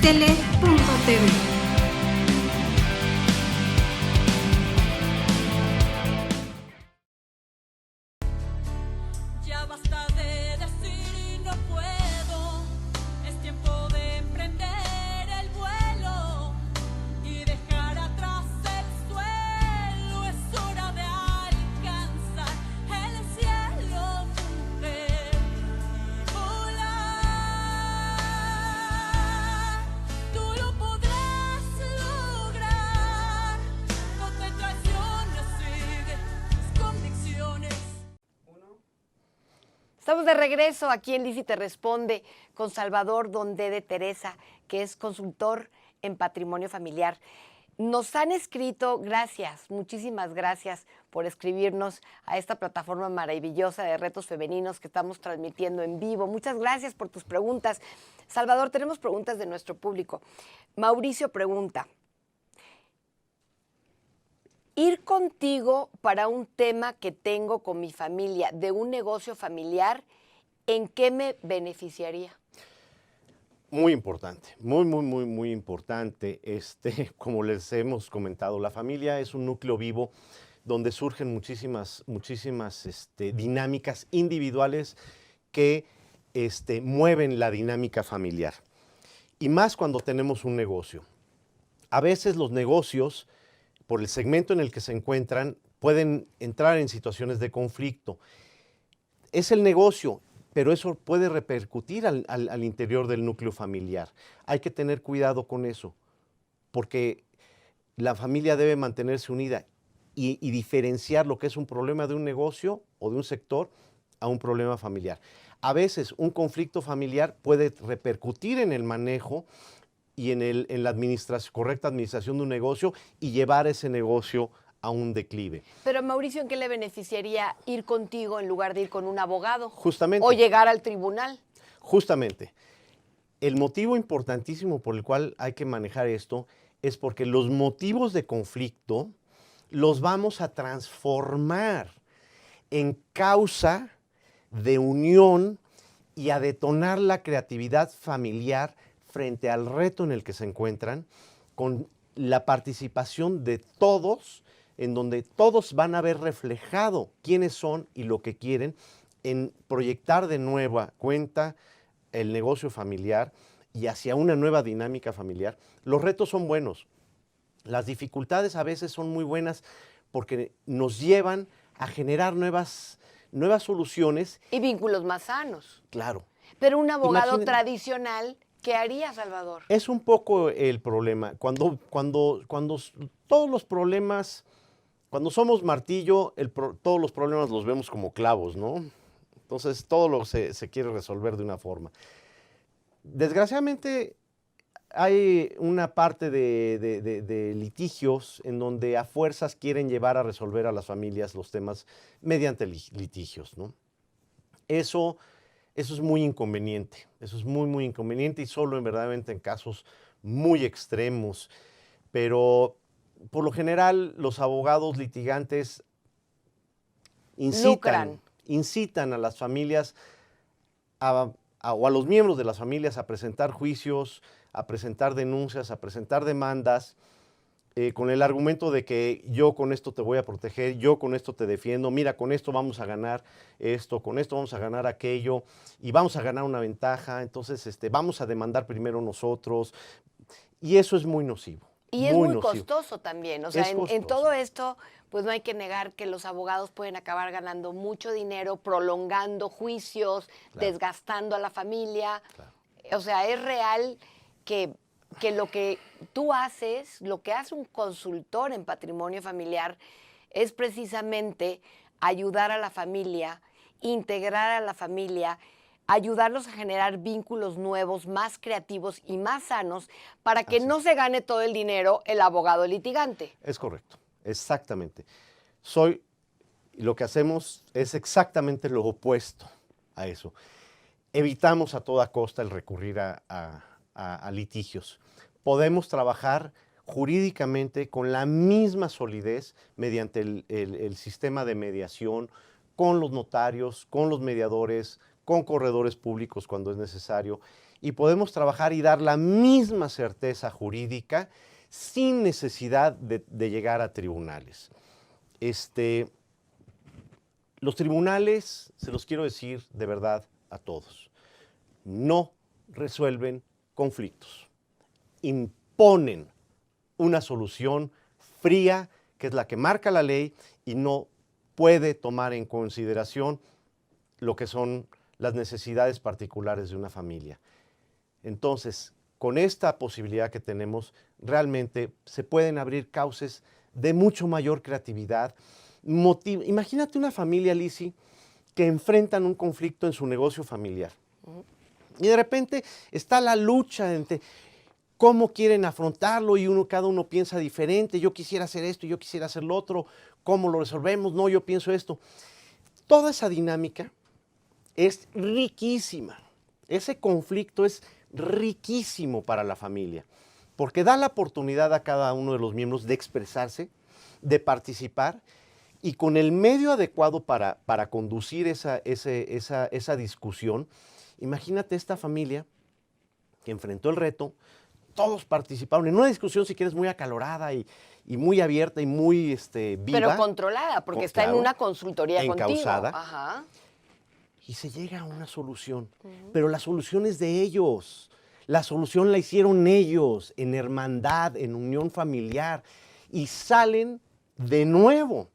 Ya basta de decir no puedo, es tiempo de emprender el vuelo y dejar atrás el suelo, es hora de alcanzar el cielo, mujer, y volar. Tú lo podrás lograr, no te traiciones, sigue tus convicciones. Estamos de regreso aquí en Lizzy Te Responde con Salvador Donde de Teresa, que es consultor en patrimonio familiar. Nos han escrito, gracias, muchísimas gracias por escribirnos a esta plataforma maravillosa de retos femeninos que estamos transmitiendo en vivo. Muchas gracias por tus preguntas. Salvador, tenemos preguntas de nuestro público. Mauricio pregunta: ir contigo para un tema que tengo con mi familia de un negocio familiar, ¿en qué me beneficiaría? Muy importante, muy importante. Como les hemos comentado, la familia es un núcleo vivo donde surgen muchísimas dinámicas individuales que mueven la dinámica familiar. Y más cuando tenemos un negocio. A veces los negocios, por el segmento en el que se encuentran, pueden entrar en situaciones de conflicto. Es el negocio, pero eso puede repercutir al interior del núcleo familiar. Hay que tener cuidado con eso, porque la familia debe mantenerse unida y diferenciar lo que es un problema de un negocio o de un sector a un problema familiar. A veces un conflicto familiar puede repercutir en el manejo y en la correcta administración de un negocio y llevar ese negocio a un declive. Pero Mauricio, ¿en qué le beneficiaría ir contigo en lugar de ir con un abogado? Justamente. O llegar al tribunal. Justamente. El motivo importantísimo por el cual hay que manejar esto es porque los motivos de conflicto los vamos a transformar en causa de unión y a detonar la creatividad familiar frente al reto en el que se encuentran, con la participación de todos, en donde todos van a ver reflejado quiénes son y lo que quieren, en proyectar de nueva cuenta el negocio familiar y hacia una nueva dinámica familiar. Los retos son buenos. Las dificultades a veces son muy buenas porque nos llevan a generar nuevas soluciones. Y vínculos más sanos. Claro. Pero un abogado tradicional, ¿qué haría, Salvador? Es un poco el problema. Cuando todos los problemas, cuando somos martillo, todos los problemas los vemos como clavos, ¿no? Entonces todo se quiere resolver de una forma. Desgraciadamente hay una parte de litigios en donde a fuerzas quieren llevar a resolver a las familias los temas mediante litigios, ¿no? Eso es muy inconveniente, eso es muy inconveniente y solo verdaderamente en casos muy extremos. Pero por lo general los abogados litigantes incitan a las familias o a los miembros de las familias a presentar juicios, a presentar denuncias, a presentar demandas, con el argumento de que yo con esto te voy a proteger, yo con esto te defiendo, mira, con esto vamos a ganar esto, con esto vamos a ganar aquello, y vamos a ganar una ventaja, entonces vamos a demandar primero nosotros, y eso es muy nocivo. Y es muy costoso también, o sea, en todo esto, pues no hay que negar que los abogados pueden acabar ganando mucho dinero, prolongando juicios, desgastando a la familia. Claro. O sea, es real que lo que tú haces, lo que hace un consultor en patrimonio familiar, es precisamente ayudar a la familia, integrar a la familia, ayudarlos a generar vínculos nuevos, más creativos y más sanos, para que no se gane todo el dinero el abogado litigante. Es correcto, exactamente. Lo que hacemos es exactamente lo opuesto a eso. Evitamos a toda costa el recurrir a litigios. Podemos trabajar jurídicamente con la misma solidez mediante el sistema de mediación, con los notarios, con los mediadores, con corredores públicos cuando es necesario, y podemos trabajar y dar la misma certeza jurídica sin necesidad de llegar a tribunales. Los tribunales, se los quiero decir de verdad a todos, no resuelven conflictos, imponen una solución fría, que es la que marca la ley y no puede tomar en consideración lo que son las necesidades particulares de una familia. Entonces, con esta posibilidad que tenemos, realmente se pueden abrir cauces de mucho mayor creatividad. Imagínate una familia, Lizzy, que enfrentan un conflicto en su negocio familiar. Y de repente está la lucha entre cómo quieren afrontarlo y cada uno piensa diferente. Yo quisiera hacer esto, yo quisiera hacer lo otro. ¿Cómo lo resolvemos? No, yo pienso esto. Toda esa dinámica es riquísima. Ese conflicto es riquísimo para la familia, porque da la oportunidad a cada uno de los miembros de expresarse, de participar, y con el medio adecuado para conducir esa discusión. Imagínate esta familia que enfrentó el reto, todos participaron en una discusión, si quieres, muy acalorada y muy abierta y muy viva. Pero controlada, porque está en una consultoría encausada, contigo. Ajá. Y se llega a una solución. Pero la solución es de ellos. La solución la hicieron ellos, en hermandad, en unión familiar. Y salen de nuevo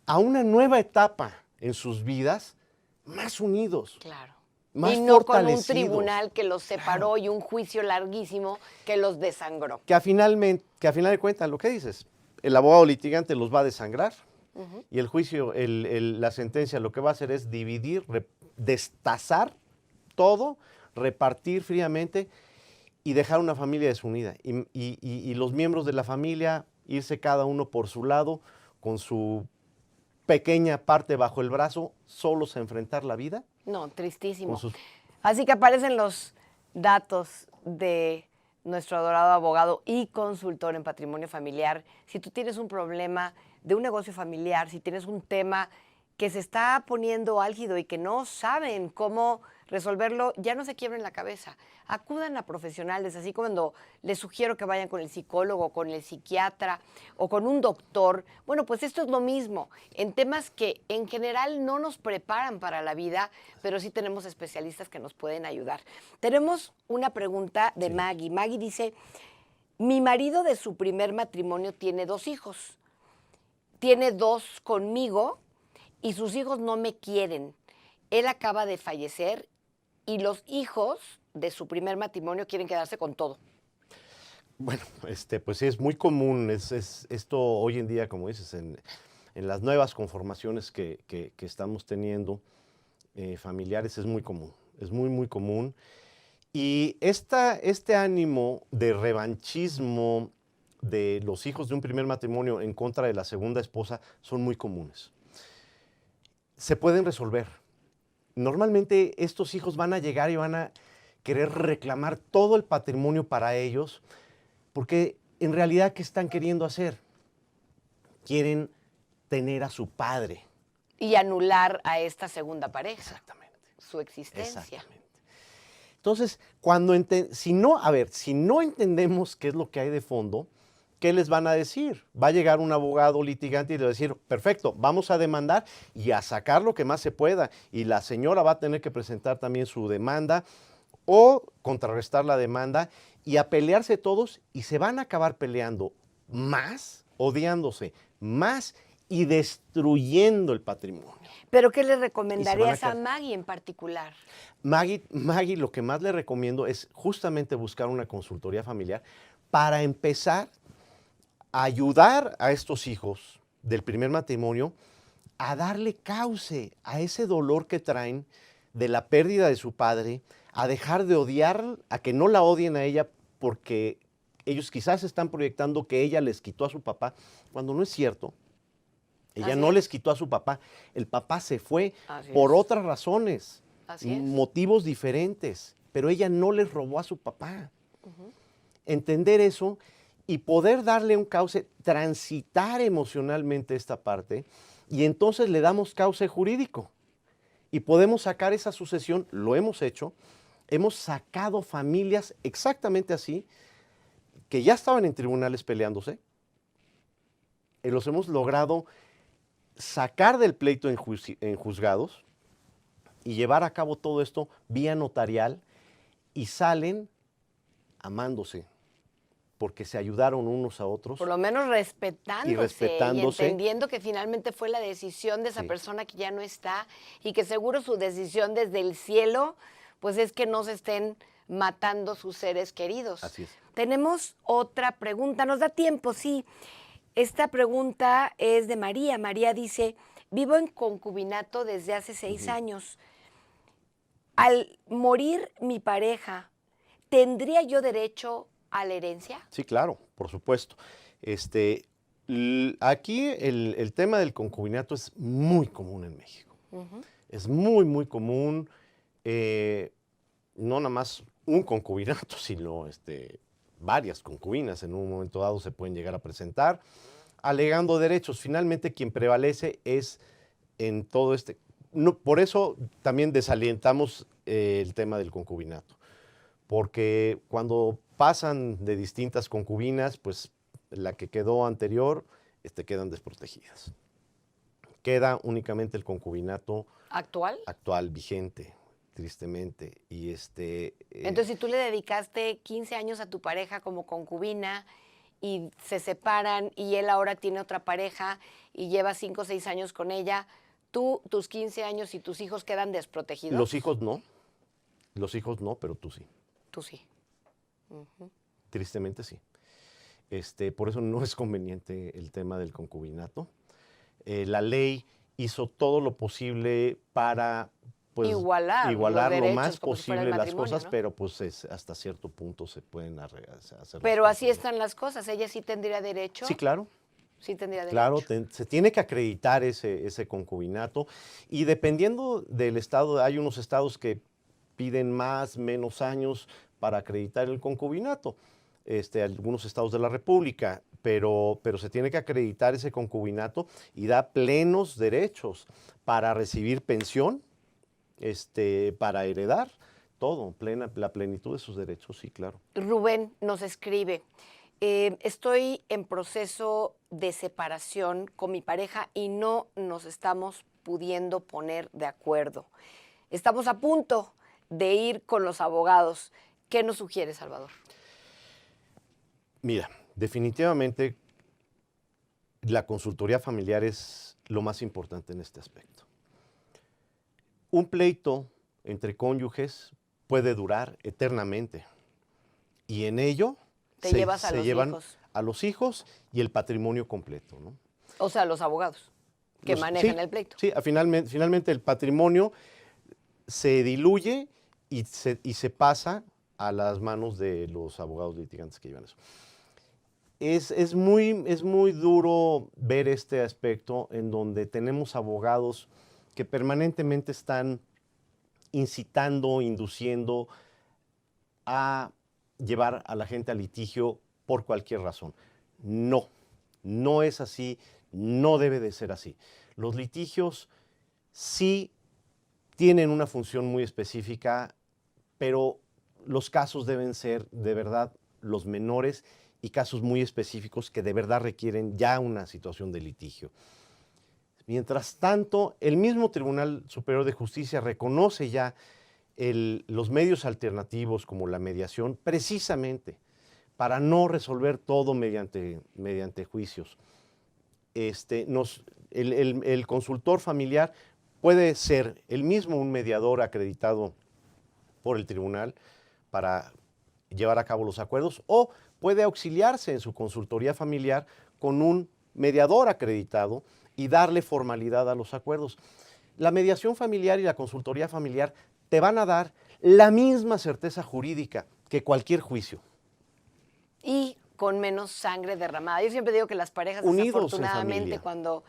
a una nueva etapa en sus vidas, más unidos. Claro. Más y no con un fortalecidos. Tribunal que los separó, claro, y un juicio larguísimo que los desangró. Que a final de cuentas, lo que dices, el abogado litigante los va a desangrar. Y el juicio, la sentencia, lo que va a hacer es dividir, destazar todo, repartir fríamente y dejar una familia desunida. Y los miembros de la familia irse cada uno por su lado, con su pequeña parte bajo el brazo, solos a enfrentar la vida. No, tristísimo. Así que aparecen los datos de nuestro adorado abogado y consultor en patrimonio familiar. Si tú tienes un problema de un negocio familiar, si tienes un tema que se está poniendo álgido y que no saben cómo resolverlo, ya no se quiebren la cabeza. Acudan a profesionales, así como cuando les sugiero que vayan con el psicólogo, con el psiquiatra o con un doctor. Bueno, pues esto es lo mismo, en temas que en general no nos preparan para la vida, pero sí tenemos especialistas que nos pueden ayudar. Tenemos una pregunta de Maggie. Maggie dice, mi marido de su primer matrimonio tiene 2 hijos. Tiene 2 conmigo y sus hijos no me quieren. Él acaba de fallecer y los hijos de su primer matrimonio quieren quedarse con todo. Bueno, pues es muy común, esto hoy en día, como dices, en las nuevas conformaciones que estamos teniendo familiares, es muy común, es muy, muy común. Y este ánimo de revanchismo de los hijos de un primer matrimonio en contra de la segunda esposa son muy comunes. Se pueden resolver. Normalmente estos hijos van a llegar y van a querer reclamar todo el patrimonio para ellos, porque en realidad, ¿qué están queriendo hacer? Quieren tener a su padre. Y anular a esta segunda pareja. Exactamente. Su existencia. Exactamente. Entonces, si no entendemos qué es lo que hay de fondo, ¿qué les van a decir? Va a llegar un abogado litigante y le va a decir, perfecto, vamos a demandar y a sacar lo que más se pueda. Y la señora va a tener que presentar también su demanda o contrarrestar la demanda y a pelearse todos, y se van a acabar peleando más, odiándose más y destruyendo el patrimonio. ¿Pero qué le recomendarías a Maggie en particular? Maggie, lo que más le recomiendo es justamente buscar una consultoría familiar para empezar a ayudar a estos hijos del primer matrimonio a darle cauce a ese dolor que traen de la pérdida de su padre, a dejar de odiar, a que no la odien a ella porque ellos quizás están proyectando que ella les quitó a su papá, cuando no es cierto. Ella no les quitó a su papá, el papá se fue por otras razones, motivos diferentes, pero ella no les robó a su papá. Entender eso y poder darle un cauce, transitar emocionalmente esta parte, y entonces le damos cauce jurídico. Y podemos sacar esa sucesión, lo hemos hecho, hemos sacado familias exactamente así, que ya estaban en tribunales peleándose, los hemos logrado sacar del pleito en juzgados y llevar a cabo todo esto vía notarial y salen amándose, porque se ayudaron unos a otros. Por lo menos respetándose y entendiendo que finalmente fue la decisión de esa persona que ya no está y que seguro su decisión desde el cielo, pues es que no se estén matando sus seres queridos. Así es. Tenemos otra pregunta, ¿nos da tiempo? Sí. Esta pregunta es de María. María dice, vivo en concubinato desde hace 6 años. Al morir mi pareja, ¿tendría yo derecho a la herencia? Sí, claro, por supuesto. Aquí el tema del concubinato es muy común en México. Es muy, muy común, no nada más un concubinato, sino varias concubinas en un momento dado se pueden llegar a presentar, alegando derechos. Finalmente, quien prevalece es en todo no, por eso también desalientamos el tema del concubinato, porque cuando pasan de distintas concubinas, pues la que quedó anterior, quedan desprotegidas. Queda únicamente el concubinato actual vigente, tristemente. Y entonces, si tú le dedicaste 15 años a tu pareja como concubina y se separan y él ahora tiene otra pareja y lleva 5 o 6 años con ella, tus 15 años y tus hijos quedan desprotegidos. Los hijos no, pero tú sí. Tú sí. Tristemente sí. Por eso no es conveniente el tema del concubinato. La ley hizo todo lo posible para pues, igualar lo más posible las cosas, ¿no? Pero pues hasta cierto punto se pueden hacer. Pero así están las cosas. ¿Ella sí tendría derecho? Sí, claro. Sí tendría derecho. Claro, se tiene que acreditar ese concubinato y dependiendo del estado, hay unos estados que piden más, menos años para acreditar el concubinato. Algunos estados de la República, pero se tiene que acreditar ese concubinato y da plenos derechos para recibir pensión, para heredar, todo, la plenitud de sus derechos, sí, claro. Rubén nos escribe, estoy en proceso de separación con mi pareja y no nos estamos pudiendo poner de acuerdo. Estamos a punto de ir con los abogados. ¿Qué nos sugiere, Salvador? Mira, definitivamente la consultoría familiar es lo más importante en este aspecto. Un pleito entre cónyuges puede durar eternamente y en ello se llevan a los hijos y el patrimonio completo, ¿no? O sea, los abogados que manejan el pleito. Sí, finalmente el patrimonio se diluye y se pasa a las manos de los abogados litigantes que llevan eso. Es muy duro ver este aspecto en donde tenemos abogados que permanentemente están incitando, induciendo a llevar a la gente al litigio por cualquier razón. No es así, no debe de ser así. Los litigios sí tienen una función muy específica, pero los casos deben ser de verdad los menores y casos muy específicos que de verdad requieren ya una situación de litigio. Mientras tanto, el mismo Tribunal Superior de Justicia reconoce ya los medios alternativos como la mediación, precisamente para no resolver todo mediante juicios. El consultor familiar puede ser él mismo un mediador acreditado por el tribunal para llevar a cabo los acuerdos o puede auxiliarse en su consultoría familiar con un mediador acreditado y darle formalidad a los acuerdos. La mediación familiar y la consultoría familiar te van a dar la misma certeza jurídica que cualquier juicio. Y con menos sangre derramada. Yo siempre digo que las parejas, unidos desafortunadamente, cuando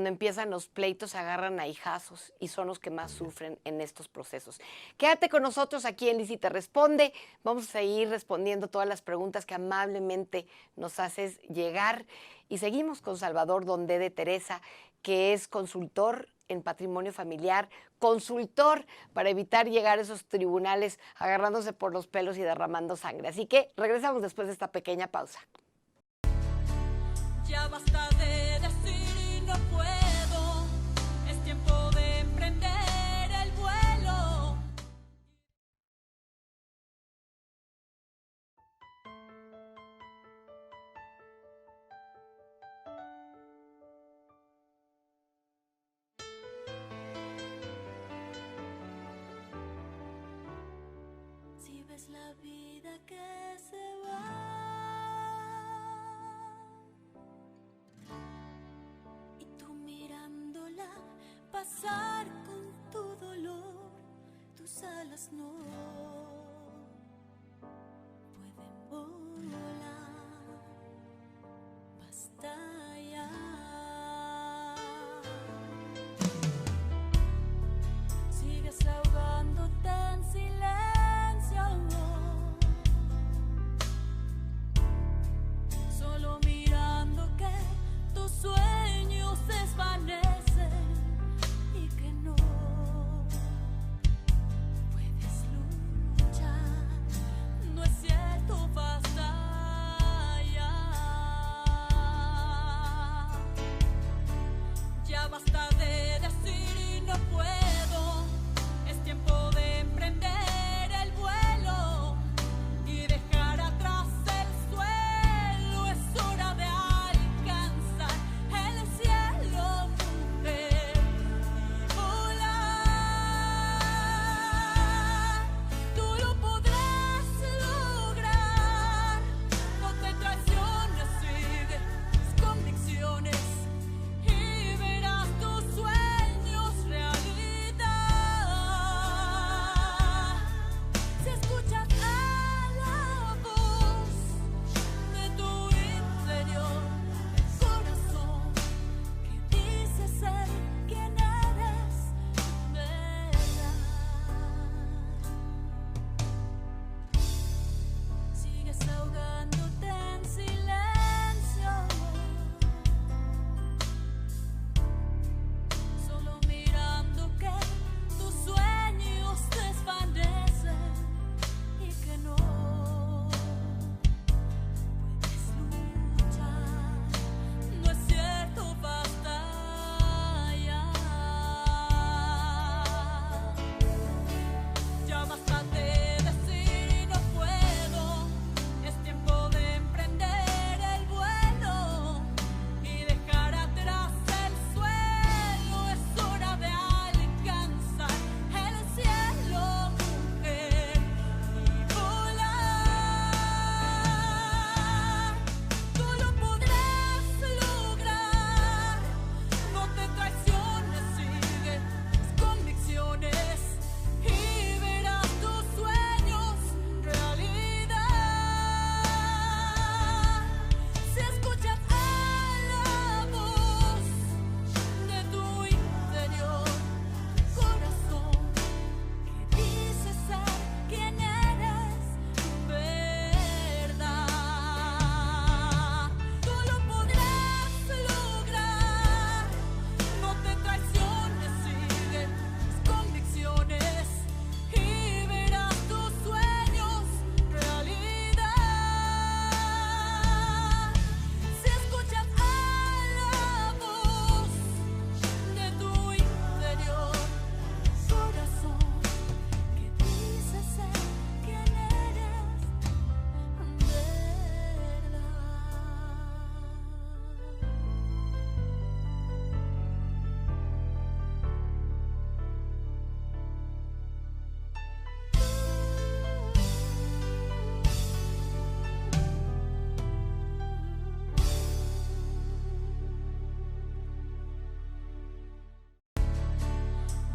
empiezan los pleitos, se agarran a hijazos y son los que más sufren en estos procesos. Quédate con nosotros aquí en Lizzy Te Responde. Vamos a seguir respondiendo todas las preguntas que amablemente nos haces llegar. Y seguimos con Salvador Dondé de Teresa, que es consultor en patrimonio familiar, consultor para evitar llegar a esos tribunales agarrándose por los pelos y derramando sangre. Así que regresamos después de esta pequeña pausa. Ya basta de decir no puedo, es tiempo de emprender el vuelo. Si ves la vida que se va pasar con tu dolor, tus alas no pueden volar, basta ya. Sigues ahogándote en silencio, solo mirando que tus sueños se desvanecen. Basta de decir no puedo, es tiempo de emprender el vuelo y dejar atrás el suelo, es hora de alcanzar el cielo, mujer, y volar. Tú lo podrás lograr, no te traiciones, sigue tus convicciones.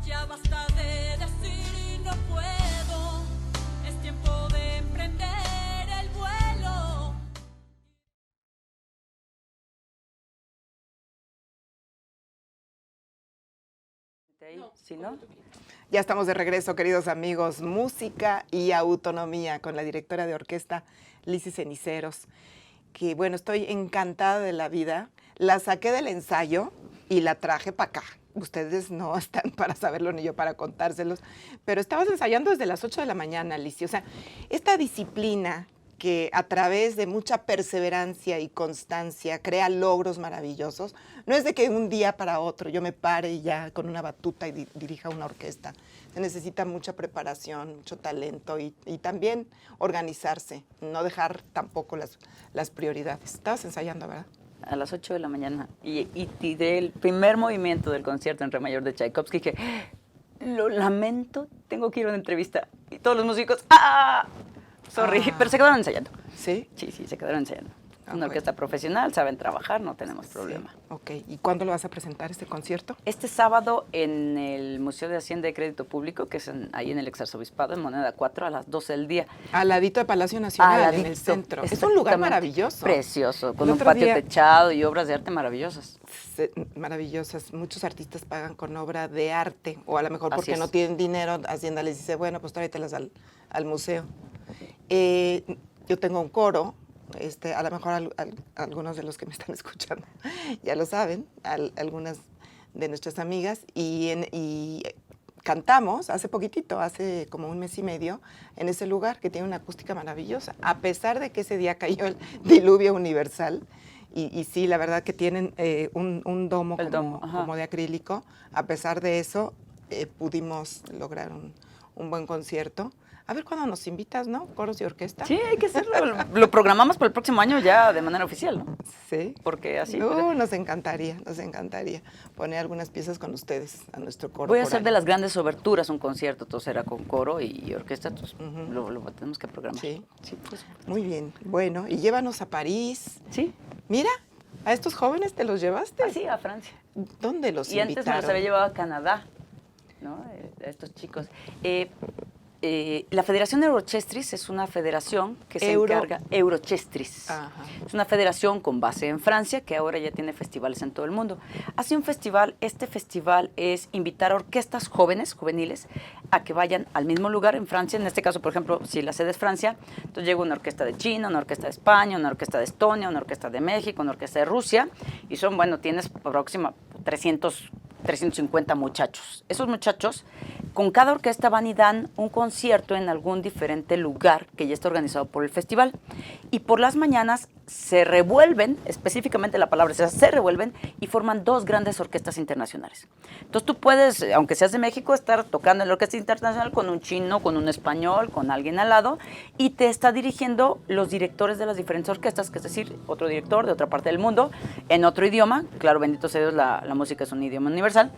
Ya basta de decir no puedo, es tiempo de emprender el vuelo. ¿Sí, no? Ya estamos de regreso, queridos amigos. Música y autonomía con la directora de orquesta, Lizzy Ceniceros, que bueno, estoy encantada de la vida. La saqué del ensayo y la traje para acá. ustedes no están para saberlo ni yo para contárselos, pero estabas ensayando desde las 8 de la mañana, Lizzy. O sea, esta disciplina que a través de mucha perseverancia y constancia crea logros maravillosos, no es de que un día para otro yo me pare y ya con una batuta y dirija una orquesta. Se necesita mucha preparación, mucho talento y también organizarse, no dejar tampoco las prioridades. Estabas ensayando, ¿verdad? A las 8 de la mañana. Y del primer movimiento del concierto en re mayor de Tchaikovsky dije, lo lamento, tengo que ir a una entrevista. Y todos los músicos, ¡ah! Sorry, pero se quedaron ensayando. ¿Sí? Sí, se quedaron ensayando. Una orquesta profesional, saben trabajar, no tenemos problema. Sí. Ok, ¿y cuándo lo vas a presentar este concierto? Este sábado en el Museo de Hacienda y Crédito Público, que es ahí en el Exarzobispado, en Moneda 4, a las 12 del día. Al ladito de Palacio Nacional, en el centro. Es un lugar maravilloso. Precioso, con un patio techado y obras de arte maravillosas. Maravillosas. Muchos artistas pagan con obra de arte, o a lo mejor porque Así es. No tienen dinero, Hacienda les dice, bueno, pues tráetelas al museo. Yo tengo un coro. A lo mejor algunos de los que me están escuchando ya lo saben, algunas de nuestras amigas, y cantamos hace poquitito, hace como un mes y medio, en ese lugar que tiene una acústica maravillosa, a pesar de que ese día cayó el diluvio universal, y sí, la verdad que tienen un domo como de acrílico. A pesar de eso, pudimos lograr un buen concierto. A ver cuándo nos invitas, ¿no? Coros y orquesta. Sí, hay que hacerlo. Lo programamos para el próximo año ya de manera oficial, ¿no? Sí. Porque así. Nos encantaría poner algunas piezas con ustedes a nuestro coro. Voy a hacer de las grandes oberturas un concierto, todo será con coro y orquesta, entonces lo tenemos que programar. Sí. Pues. Muy bien. Bueno, y llévanos a París. Sí. Mira, a estos jóvenes te los llevaste. Ah, sí, a Francia. ¿Dónde los invitaron? Y antes me los había llevado a Canadá, ¿no? A estos chicos. La Federación Eurochestris es una federación que se encarga... Eurochestris. Ajá. Es una federación con base en Francia que ahora ya tiene festivales en todo el mundo. Hace un festival, este festival es invitar a orquestas juveniles, a que vayan al mismo lugar en Francia. En este caso, por ejemplo, si la sede es Francia, entonces llega una orquesta de China, una orquesta de España, una orquesta de Estonia, una orquesta de México, una orquesta de Rusia, y son, tienes próxima 350 muchachos. Esos muchachos, con cada orquesta van y dan un concierto en algún diferente lugar que ya está organizado por el festival. Y por las mañanas se revuelven, específicamente la palabra es se revuelven, y forman dos grandes orquestas internacionales. Entonces tú puedes, aunque seas de México, estar tocando en la orquesta internacional con un chino, con un español, con alguien al lado, y te está dirigiendo los directores de las diferentes orquestas, que es decir, otro director de otra parte del mundo, en otro idioma. Claro, bendito sea Dios, la música es un idioma universal.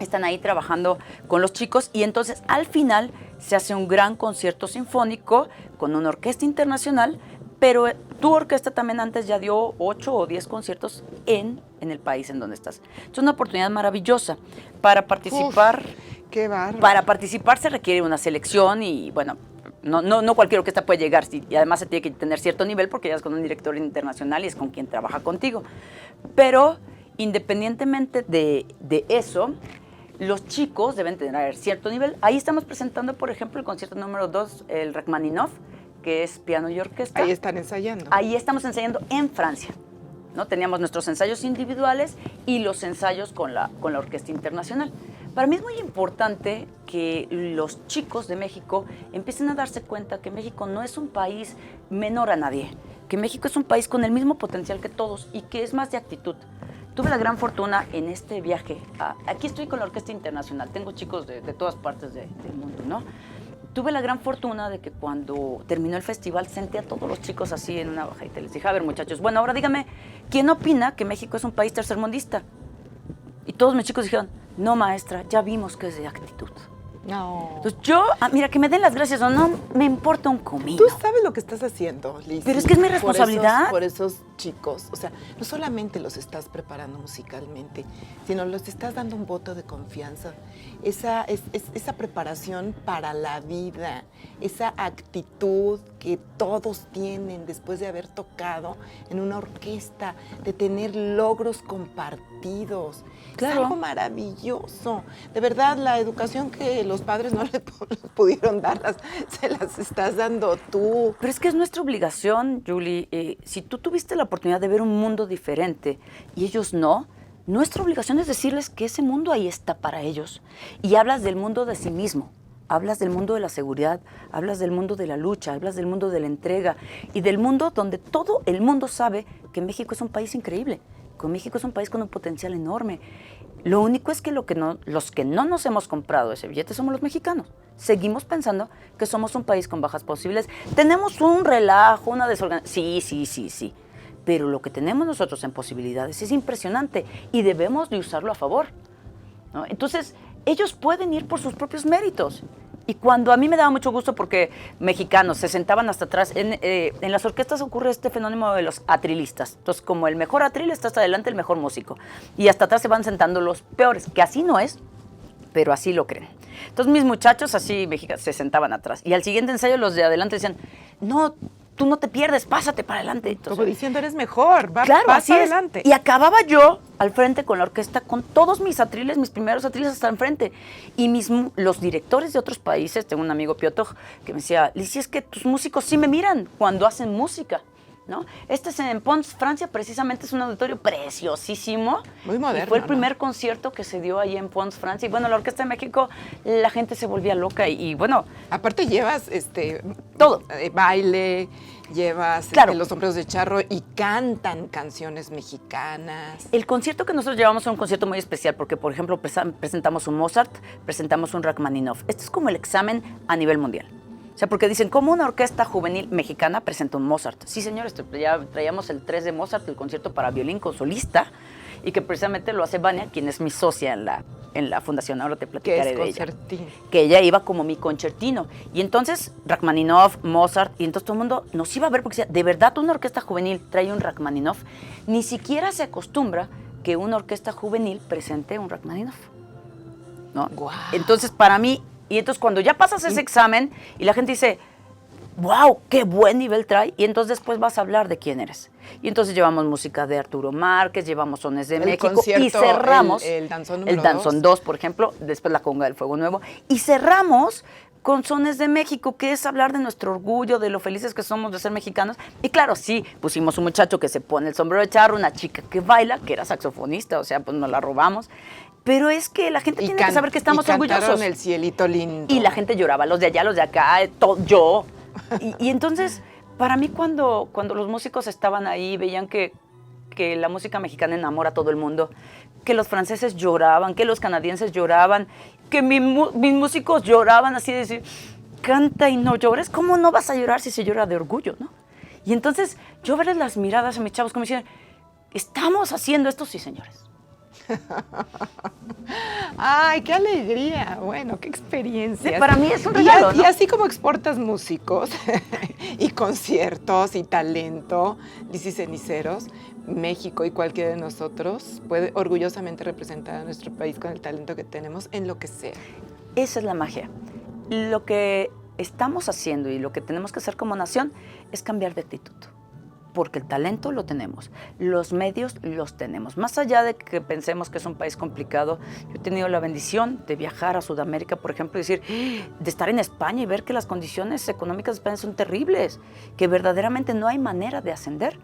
Están ahí trabajando con los chicos y entonces al final se hace un gran concierto sinfónico con una orquesta internacional, pero tu orquesta también antes ya dio 8 o 10 conciertos en el país en donde estás. Es una oportunidad maravillosa para participar. Uf, qué bárbaro. Para participar se requiere una selección y no cualquier orquesta puede llegar, y además se tiene que tener cierto nivel porque ya es con un director internacional y es con quien trabaja contigo. Pero independientemente de eso, los chicos deben tener cierto nivel. Ahí estamos presentando, por ejemplo, el concierto número 2, el Rachmaninoff, que es piano y orquesta. Ahí están ensayando. Ahí estamos ensayando en Francia, ¿no? Teníamos nuestros ensayos individuales y los ensayos con la orquesta internacional. Para mí es muy importante que los chicos de México empiecen a darse cuenta que México no es un país menor a nadie, que México es un país con el mismo potencial que todos y que es más de actitud. Tuve la gran fortuna en este viaje. Aquí estoy con la Orquesta Internacional. Tengo chicos de todas partes del mundo, ¿no? Tuve la gran fortuna de que cuando terminó el festival senté a todos los chicos así en una baja y les dije, a ver, muchachos, bueno, ahora dígame, ¿quién opina que México es un país tercermundista? Y todos mis chicos dijeron, no, maestra, ya vimos que es de actitud. No. Entonces yo, mira, que me den las gracias o no, me importa un comino. Tú sabes lo que estás haciendo, Lizzy. Pero es que es mi responsabilidad. Por esos chicos. O sea, no solamente los estás preparando musicalmente, sino los estás dando un voto de confianza. Esa preparación para la vida, esa actitud que todos tienen después de haber tocado en una orquesta, de tener logros compartidos. Claro. Es algo maravilloso. De verdad, la educación que los padres no les pudieron dar, se las estás dando tú. Pero es que es nuestra obligación, Julie. Si tú tuviste la oportunidad de ver un mundo diferente y ellos no, nuestra obligación es decirles que ese mundo ahí está para ellos. Y hablas del mundo de sí mismo, hablas del mundo de la seguridad, hablas del mundo de la lucha, hablas del mundo de la entrega y del mundo donde todo el mundo sabe que México es un país increíble, que México es un país con un potencial enorme. Lo único es que, los que no nos hemos comprado ese billete somos los mexicanos. Seguimos pensando que somos un país con bajas posibles. Tenemos un relajo, una desorganización. Sí. Pero lo que tenemos nosotros en posibilidades es impresionante y debemos de usarlo a favor, ¿no? Entonces, ellos pueden ir por sus propios méritos. Y cuando a mí me daba mucho gusto porque mexicanos se sentaban hasta atrás, en las orquestas ocurre este fenómeno de los atrilistas. Entonces, como el mejor atril está hasta adelante el mejor músico. Y hasta atrás se van sentando los peores, que así no es, pero así lo creen. Entonces, mis muchachos así mexicanos se sentaban atrás. Y al siguiente ensayo los de adelante decían, no, tú no te pierdes, pásate para adelante. Entonces, como diciendo, eres mejor, vas así para adelante. Y acababa yo al frente con la orquesta, con todos mis atriles, mis primeros atriles hasta enfrente. Y los directores de otros países, tengo un amigo Piotr que me decía, Lizy, es que tus músicos sí me miran cuando hacen música, ¿no? Este es en Pons, Francia, precisamente es un auditorio preciosísimo. Muy moderno. Y fue el primer concierto que se dio ahí en Pons, Francia. Y bueno, la Orquesta de México, la gente se volvía loca y bueno. Aparte llevas todo. Baile, llevas los sombreros de charro y cantan canciones mexicanas. El concierto que nosotros llevamos es un concierto muy especial porque, por ejemplo, presentamos un Mozart, presentamos un Rachmaninoff. Este es como el examen a nivel mundial. O sea, porque dicen, ¿cómo una orquesta juvenil mexicana presenta un Mozart? Sí, señores, ya traíamos el 3 de Mozart, el concierto para violín con solista, y que precisamente lo hace Vania, quien es mi socia en la fundación, ahora te platicaré de ella. Que ella iba como mi concertino. Y entonces, Rachmaninoff, Mozart, y entonces todo el mundo nos iba a ver porque decía, ¿de verdad una orquesta juvenil trae un Rachmaninoff? Ni siquiera se acostumbra que una orquesta juvenil presente un Rachmaninoff, ¿no? Wow. Entonces, para mí... Y entonces cuando ya pasas ese examen y la gente dice, wow, qué buen nivel trae, y entonces después vas a hablar de quién eres. Y entonces llevamos música de Arturo Márquez, llevamos sones de México y cerramos el danzón el danzón 2, por ejemplo, después la conga del fuego nuevo, y cerramos con sones de México, que es hablar de nuestro orgullo, de lo felices que somos de ser mexicanos. Y claro, sí, pusimos un muchacho que se pone el sombrero de charro, una chica que baila, que era saxofonista, o sea, pues nos la robamos. Pero es que la gente tiene que saber que estamos orgullosos. El cielito lindo. Y la gente lloraba, los de allá, los de acá, yo. Y entonces, para mí, cuando los músicos estaban ahí, veían que la música mexicana enamora a todo el mundo, que los franceses lloraban, que los canadienses lloraban, que mis músicos lloraban así de decir, canta y no llores. ¿Cómo no vas a llorar si se llora de orgullo, no? Y entonces, yo verles las miradas a mis chavos como dicen, estamos haciendo esto, sí, señores. ¡Ay, qué alegría! Bueno, qué experiencia. Sí, para mí es un regalo, ¿no? Y así como exportas músicos y conciertos y talento, Lizy Ceniceros, México y cualquiera de nosotros puede orgullosamente representar a nuestro país con el talento que tenemos en lo que sea. Esa es la magia. Lo que estamos haciendo y lo que tenemos que hacer como nación es cambiar de actitud. Porque el talento lo tenemos, los medios los tenemos. Más allá de que pensemos que es un país complicado, yo he tenido la bendición de viajar a Sudamérica, por ejemplo, y decir, de estar en España y ver que las condiciones económicas de España son terribles, que verdaderamente no hay manera de ascender.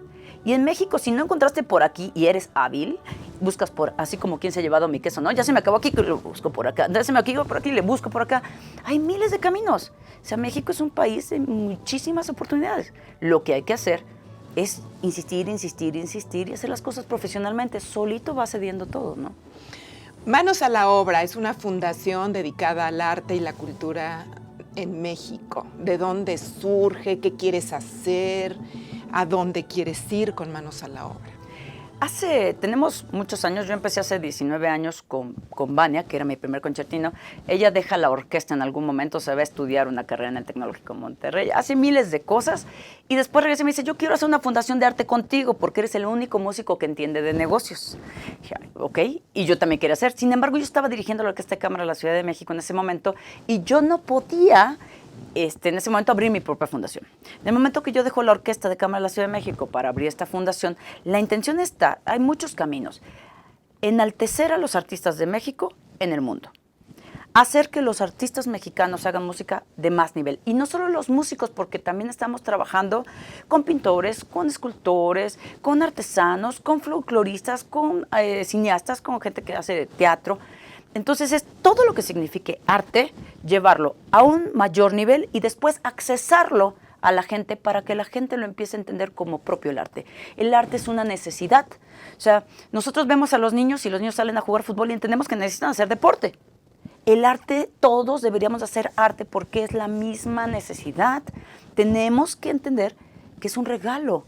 Y en México, si no encontraste por aquí y eres hábil, buscas por, así como quien se ha llevado mi queso, ¿no? Ya se me acabó aquí, lo busco por acá. Ya se me acabó por aquí, le busco por acá. Hay miles de caminos. O sea, México es un país de muchísimas oportunidades. Lo que hay que hacer es insistir y hacer las cosas profesionalmente. Solito va cediendo todo, ¿no? Manos a la Obra es una fundación dedicada al arte y la cultura en México. ¿De dónde surge? ¿Qué quieres hacer? ¿A dónde quieres ir con Manos a la Obra? Tenemos muchos años, yo empecé hace 19 años con Vania, que era mi primer concertino. Ella deja la orquesta en algún momento, se va a estudiar una carrera en el Tecnológico de Monterrey, hace miles de cosas, y después regresa y me dice, yo quiero hacer una fundación de arte contigo, porque eres el único músico que entiende de negocios. Dije, ok, y yo también quería hacer. Sin embargo, yo estaba dirigiendo la Orquesta de Cámara de la Ciudad de México en ese momento, y yo no podía en ese momento abrir mi propia fundación. En el momento que yo dejo la Orquesta de Cámara de la Ciudad de México para abrir esta fundación, la intención está, hay muchos caminos, enaltecer a los artistas de México en el mundo, hacer que los artistas mexicanos hagan música de más nivel. Y no solo los músicos, porque también estamos trabajando con pintores, con escultores, con artesanos, con folcloristas, con cineastas, con gente que hace teatro. Entonces es todo lo que signifique arte, llevarlo a un mayor nivel y después accesarlo a la gente para que la gente lo empiece a entender como propio el arte. El arte es una necesidad. O sea, nosotros vemos a los niños y los niños salen a jugar fútbol y entendemos que necesitan hacer deporte. El arte, todos deberíamos hacer arte porque es la misma necesidad. Tenemos que entender que es un regalo.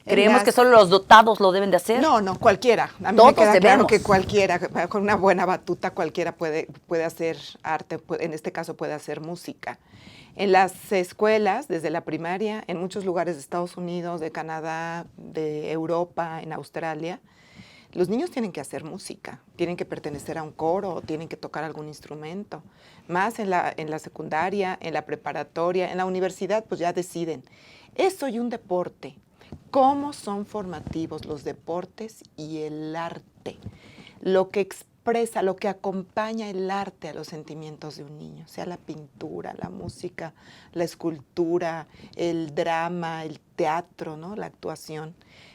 ¿Creemos que solo los dotados lo deben de hacer? No, cualquiera. A mí todos me queda debemos. claro que cualquiera, con una buena batuta, cualquiera puede hacer arte, en este caso puede hacer música. En las escuelas, desde la primaria, en muchos lugares de Estados Unidos, de Canadá, de Europa, en Australia, los niños tienen que hacer música, tienen que pertenecer a un coro, tienen que tocar algún instrumento. Más en la secundaria, en la preparatoria, en la universidad, pues ya deciden. Eso y un deporte. ¿Cómo son formativos los deportes y el arte? Lo que expresa, lo que acompaña el arte a los sentimientos de un niño, sea la pintura, la música, la escultura, el drama, el teatro, ¿no? La actuación.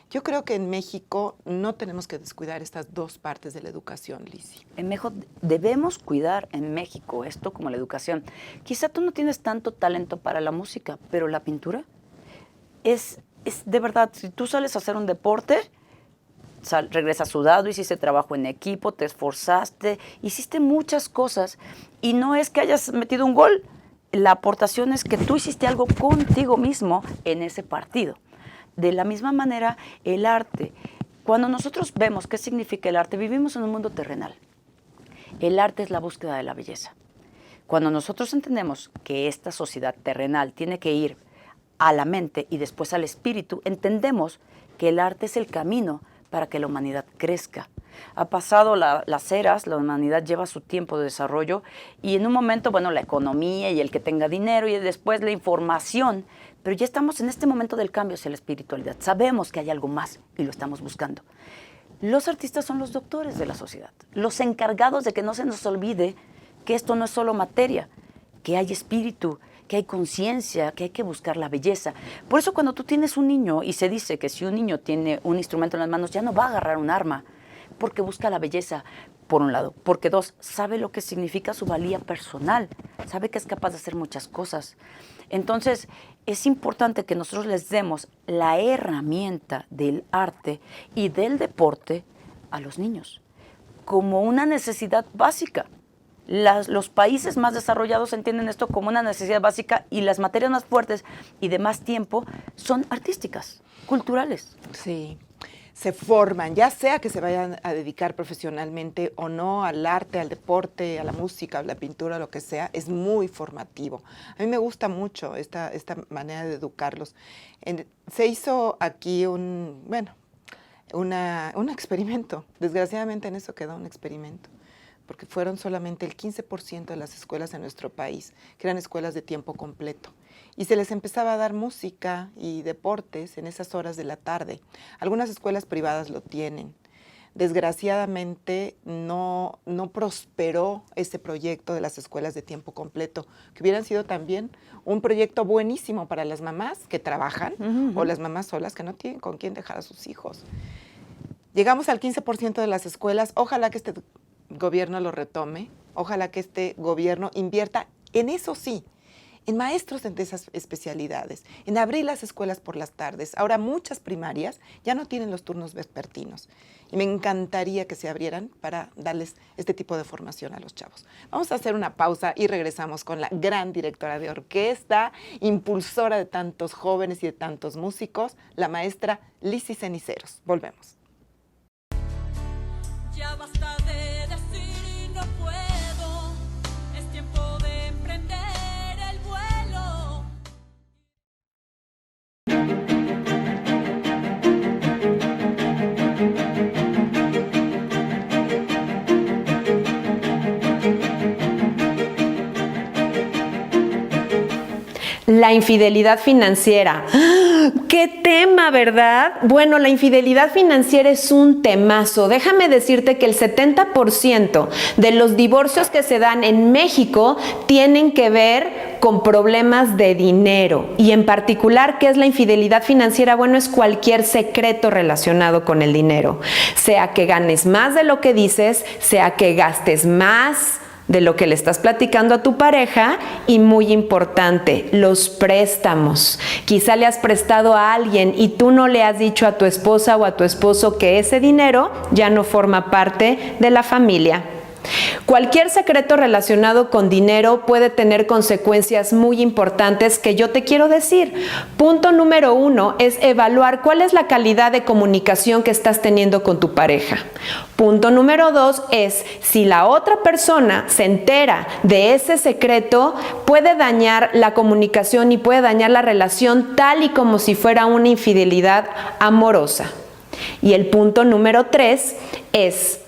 Yo creo que en México no tenemos que descuidar estas dos partes de la educación, Lizzy. En México debemos cuidar en México esto como la educación. Quizá tú no tienes tanto talento para la música, pero la pintura es de verdad, si tú sales a hacer un deporte, regresas sudado, hiciste trabajo en equipo, te esforzaste, hiciste muchas cosas y no es que hayas metido un gol, la aportación es que tú hiciste algo contigo mismo en ese partido. De la misma manera, el arte, cuando nosotros vemos qué significa el arte, vivimos en un mundo terrenal. El arte es la búsqueda de la belleza. Cuando nosotros entendemos que esta sociedad terrenal tiene que ir a la mente y después al espíritu, entendemos que el arte es el camino para que la humanidad crezca. Ha pasado las eras, la humanidad lleva su tiempo de desarrollo y en un momento, bueno, la economía y el que tenga dinero y después la información, pero ya estamos en este momento del cambio hacia la espiritualidad. Sabemos que hay algo más y lo estamos buscando. Los artistas son los doctores de la sociedad, los encargados de que no se nos olvide que esto no es solo materia, que hay espíritu, que hay conciencia, que hay que buscar la belleza. Por eso cuando tú tienes un niño y se dice que si un niño tiene un instrumento en las manos ya no va a agarrar un arma, porque busca la belleza, por un lado. Porque dos, sabe lo que significa su valía personal, sabe que es capaz de hacer muchas cosas. Entonces, es importante que nosotros les demos la herramienta del arte y del deporte a los niños, como una necesidad básica. Los países más desarrollados entienden esto como una necesidad básica y las materias más fuertes y de más tiempo son artísticas, culturales. Sí, se forman, ya sea que se vayan a dedicar profesionalmente o no al arte, al deporte, a la música, a la pintura, lo que sea, es muy formativo. A mí me gusta mucho esta manera de educarlos. Se hizo aquí un experimento, desgraciadamente en eso quedó un experimento, porque fueron solamente el 15% de las escuelas en nuestro país, que eran escuelas de tiempo completo. Y se les empezaba a dar música y deportes en esas horas de la tarde. Algunas escuelas privadas lo tienen. Desgraciadamente no prosperó ese proyecto de las escuelas de tiempo completo, que hubieran sido también un proyecto buenísimo para las mamás que trabajan o las mamás solas que no tienen con quién dejar a sus hijos. Llegamos al 15% de las escuelas. Ojalá que este gobierno lo retome, ojalá que este gobierno invierta en eso sí, en maestros de esas especialidades, en abrir las escuelas por las tardes. Ahora muchas primarias ya no tienen los turnos vespertinos y me encantaría que se abrieran para darles este tipo de formación a los chavos. Vamos a hacer una pausa y regresamos con la gran directora de orquesta, impulsora de tantos jóvenes y de tantos músicos, la maestra Lizzy Ceniceros. Volvemos. Ya basta de decir no puedo, es tiempo de emprender el vuelo. La infidelidad financiera. ¡Qué tema, ¿verdad? Bueno, la infidelidad financiera es un temazo. Déjame decirte que el 70% de los divorcios que se dan en México tienen que ver con problemas de dinero. Y en particular, ¿qué es la infidelidad financiera? Bueno, es cualquier secreto relacionado con el dinero. Sea que ganes más de lo que dices, sea que gastes más de lo que le estás platicando a tu pareja, y muy importante, los préstamos. Quizá le has prestado a alguien y tú no le has dicho a tu esposa o a tu esposo que ese dinero ya no forma parte de la familia. Cualquier secreto relacionado con dinero puede tener consecuencias muy importantes que yo te quiero decir. Punto número 1 es evaluar cuál es la calidad de comunicación que estás teniendo con tu pareja. Punto número 2 es si la otra persona se entera de ese secreto, puede dañar la comunicación y puede dañar la relación tal y como si fuera una infidelidad amorosa. Y el punto número 3 es: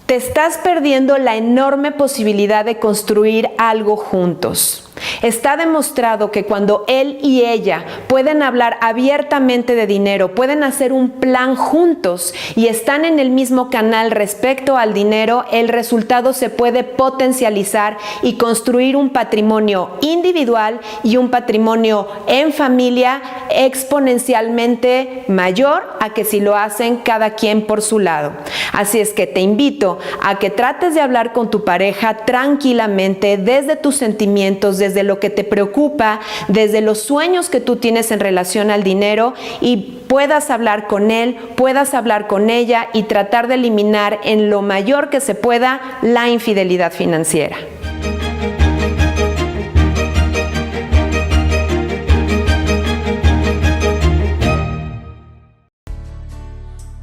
te estás perdiendo la enorme posibilidad de construir algo juntos. Está demostrado que cuando él y ella pueden hablar abiertamente de dinero, pueden hacer un plan juntos y están en el mismo canal respecto al dinero, el resultado se puede potencializar y construir un patrimonio individual y un patrimonio en familia exponencialmente mayor a que si lo hacen cada quien por su lado. Así es que te invito a que trates de hablar con tu pareja tranquilamente, desde tus sentimientos, desde lo que te preocupa, desde los sueños que tú tienes en relación al dinero, y puedas hablar con él, puedas hablar con ella y tratar de eliminar en lo mayor que se pueda la infidelidad financiera.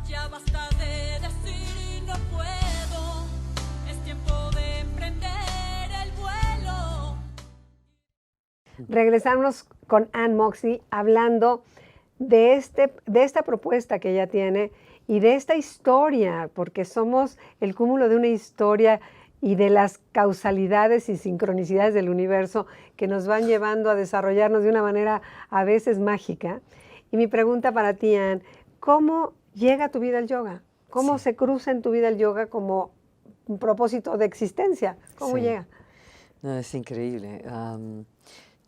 Ya basta de decir no puedo, es tiempo de emprender el vuelo. Regresamos con Ann Moxie hablando de esta propuesta que ella tiene y de esta historia, porque somos el cúmulo de una historia y de las causalidades y sincronicidades del universo que nos van llevando a desarrollarnos de una manera a veces mágica. Y mi pregunta para ti, Ann, ¿cómo llega a tu vida el yoga? ¿Cómo se cruza en tu vida el yoga como un propósito de existencia? ¿Cómo llega? No, es increíble.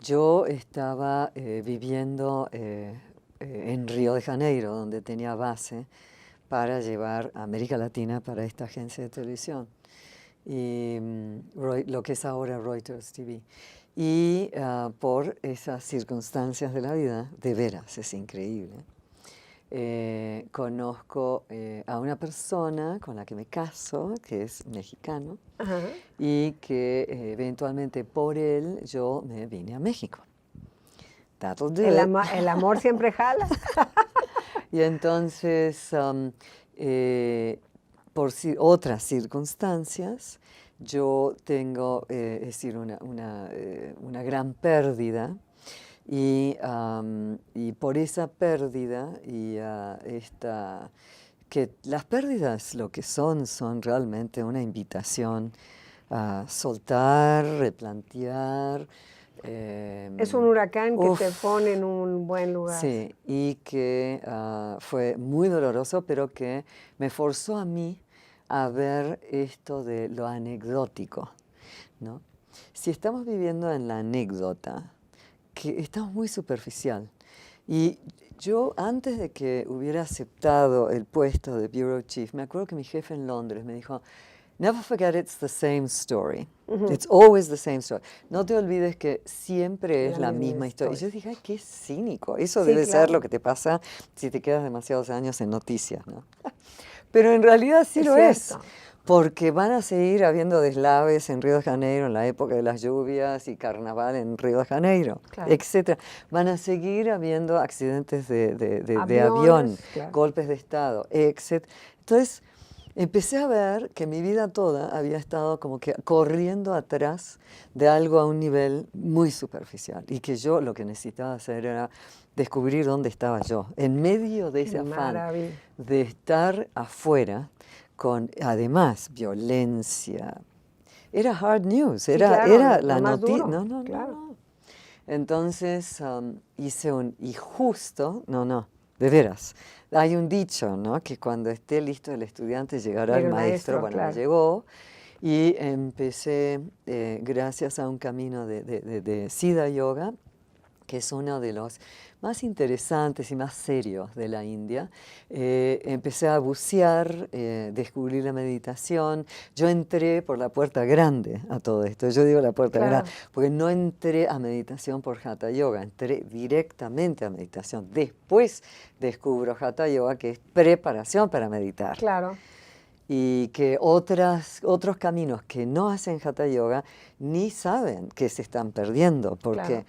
Yo estaba viviendo en Río de Janeiro, donde tenía base para llevar a América Latina para esta agencia de televisión, y lo que es ahora Reuters TV. Y por esas circunstancias de la vida, de veras, es increíble, conozco a una persona con la que me caso, que es mexicano, y que eventualmente por él yo me vine a México. El amor siempre jala. Y entonces, por otras circunstancias, yo tengo, es decir, una gran pérdida, y por esa pérdida y que las pérdidas lo que son realmente una invitación a soltar, replantear. Es un huracán que te pone en un buen lugar. Sí, y que fue muy doloroso, pero que me forzó a mí a ver esto de lo anecdótico, ¿no? Si estamos viviendo en la anécdota, que estamos muy superficial. Y yo, antes de que hubiera aceptado el puesto de Bureau Chief, me acuerdo que mi jefe en Londres me dijo: "Never forget it's the same story. It's always the same story. No te olvides que siempre es la misma historia." Y yo dije: "Ay, qué cínico. Eso debe ser lo que te pasa si te quedas demasiados años en noticias, ¿no?" Pero en realidad sí lo es. Porque van a seguir habiendo deslaves en Río de Janeiro en la época de las lluvias y carnaval en Río de Janeiro, etc. Van a seguir habiendo accidentes de avión, golpes de Estado, etc. Entonces, empecé a ver que mi vida toda había estado como que corriendo atrás de algo a un nivel muy superficial, y que yo lo que necesitaba hacer era descubrir dónde estaba yo, en medio de ese afán de estar afuera, con además violencia. Era hard news, era la noticia. No. Entonces hice y justo, de veras, hay un dicho, ¿no? Que cuando esté listo el estudiante llegará el maestro. Bueno, claro. me llegó y empecé, gracias a un camino de Siddha Yoga, que es uno de los más interesantes y más serios de la India. Empecé a bucear, descubrí la meditación. Yo entré por la puerta grande a todo esto. Yo digo la puerta grande, porque no entré a meditación por Hatha Yoga, entré directamente a meditación. Después descubro Hatha Yoga, que es preparación para meditar. Claro. Y que otros caminos que no hacen Hatha Yoga ni saben que se están perdiendo, porque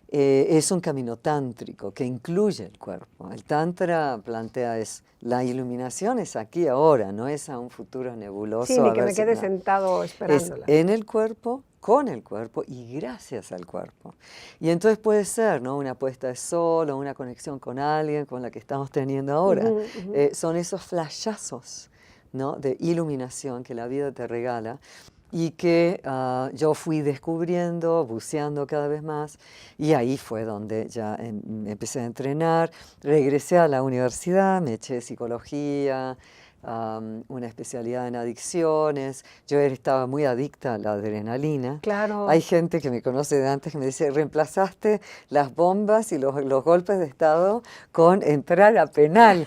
es un camino tántrico que incluye el cuerpo. El Tantra plantea la iluminación es aquí ahora, no es a un futuro nebuloso. Sí, ni que me quede sentado esperándola. Es en el cuerpo, con el cuerpo y gracias al cuerpo. Y entonces puede ser, ¿no? Una puesta de sol o una conexión con alguien, con la que estamos teniendo ahora. Son esos flashazos, ¿no? De iluminación que la vida te regala y que yo fui descubriendo, buceando cada vez más, y ahí fue donde ya empecé a entrenar. Regresé a la universidad, me eché psicología, una especialidad en adicciones. Yo estaba muy adicta a la adrenalina. Claro. Hay gente que me conoce de antes que me dice, reemplazaste las bombas y los golpes de Estado con entrar a penal.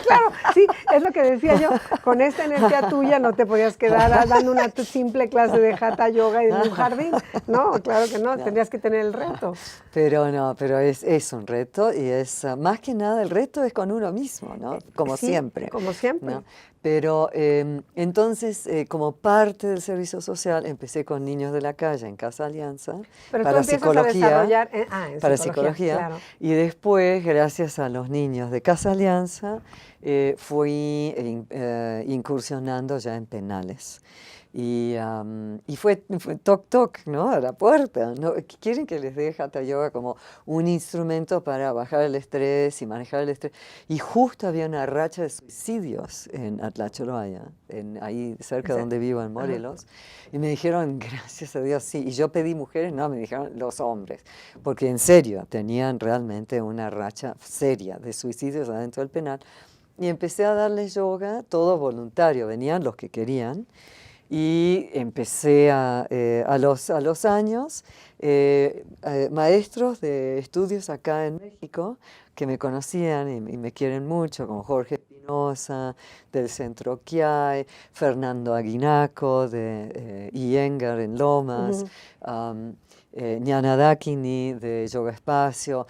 Claro, sí, es lo que decía yo. Con esta energía tuya no te podías quedar dando una simple clase de Hatha Yoga en un jardín. No, claro que no, tendrías que tener el reto. Pero no, pero es un reto y es más que nada el reto es con uno mismo, ¿no? Como siempre. Como siempre. ¿No? Pero entonces, como parte del servicio social, empecé con niños de la calle en Casa Alianza para psicología, para psicología, claro. Y después, gracias a los niños de Casa Alianza, fui incursionando ya en penales. Y fue toc toc, ¿no? A la puerta, ¿no? Quieren que les dé Hatha Yoga como un instrumento para bajar el estrés y manejar el estrés. Y justo había una racha de suicidios en Atlacholoaya, ahí cerca donde vivo, en Morelos. Y me dijeron, gracias a Dios, sí. Y yo pedí mujeres, no, me dijeron los hombres. Porque en serio, tenían realmente una racha seria de suicidios adentro del penal. Y empecé a darles yoga, todo voluntario, venían los que querían. Y empecé a los años, maestros de estudios acá en México que me conocían y me quieren mucho, como Jorge Espinosa del Centro Kiai, Fernando Aguinaco de Iyengar en Lomas, Ñana Dakini de Yoga Espacio,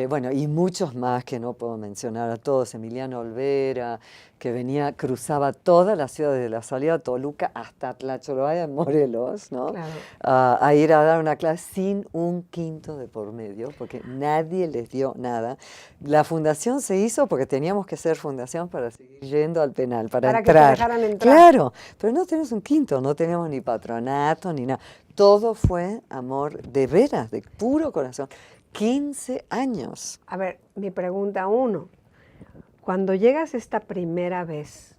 bueno, y muchos más que no puedo mencionar a todos, Emiliano Olvera, que cruzaba toda la ciudad desde la salida de Toluca hasta Atlacholoaya en Morelos, ¿no? Claro. A ir a dar una clase sin un quinto de por medio, porque nadie les dio nada. La fundación se hizo porque teníamos que ser fundación para seguir yendo al penal, para entrar. Que te dejaran entrar. Claro, pero no tenemos un quinto, no tenemos ni patronato, ni nada. Todo fue amor de veras, de puro corazón. 15 años. A ver, mi pregunta 1. Cuando llegas esta primera vez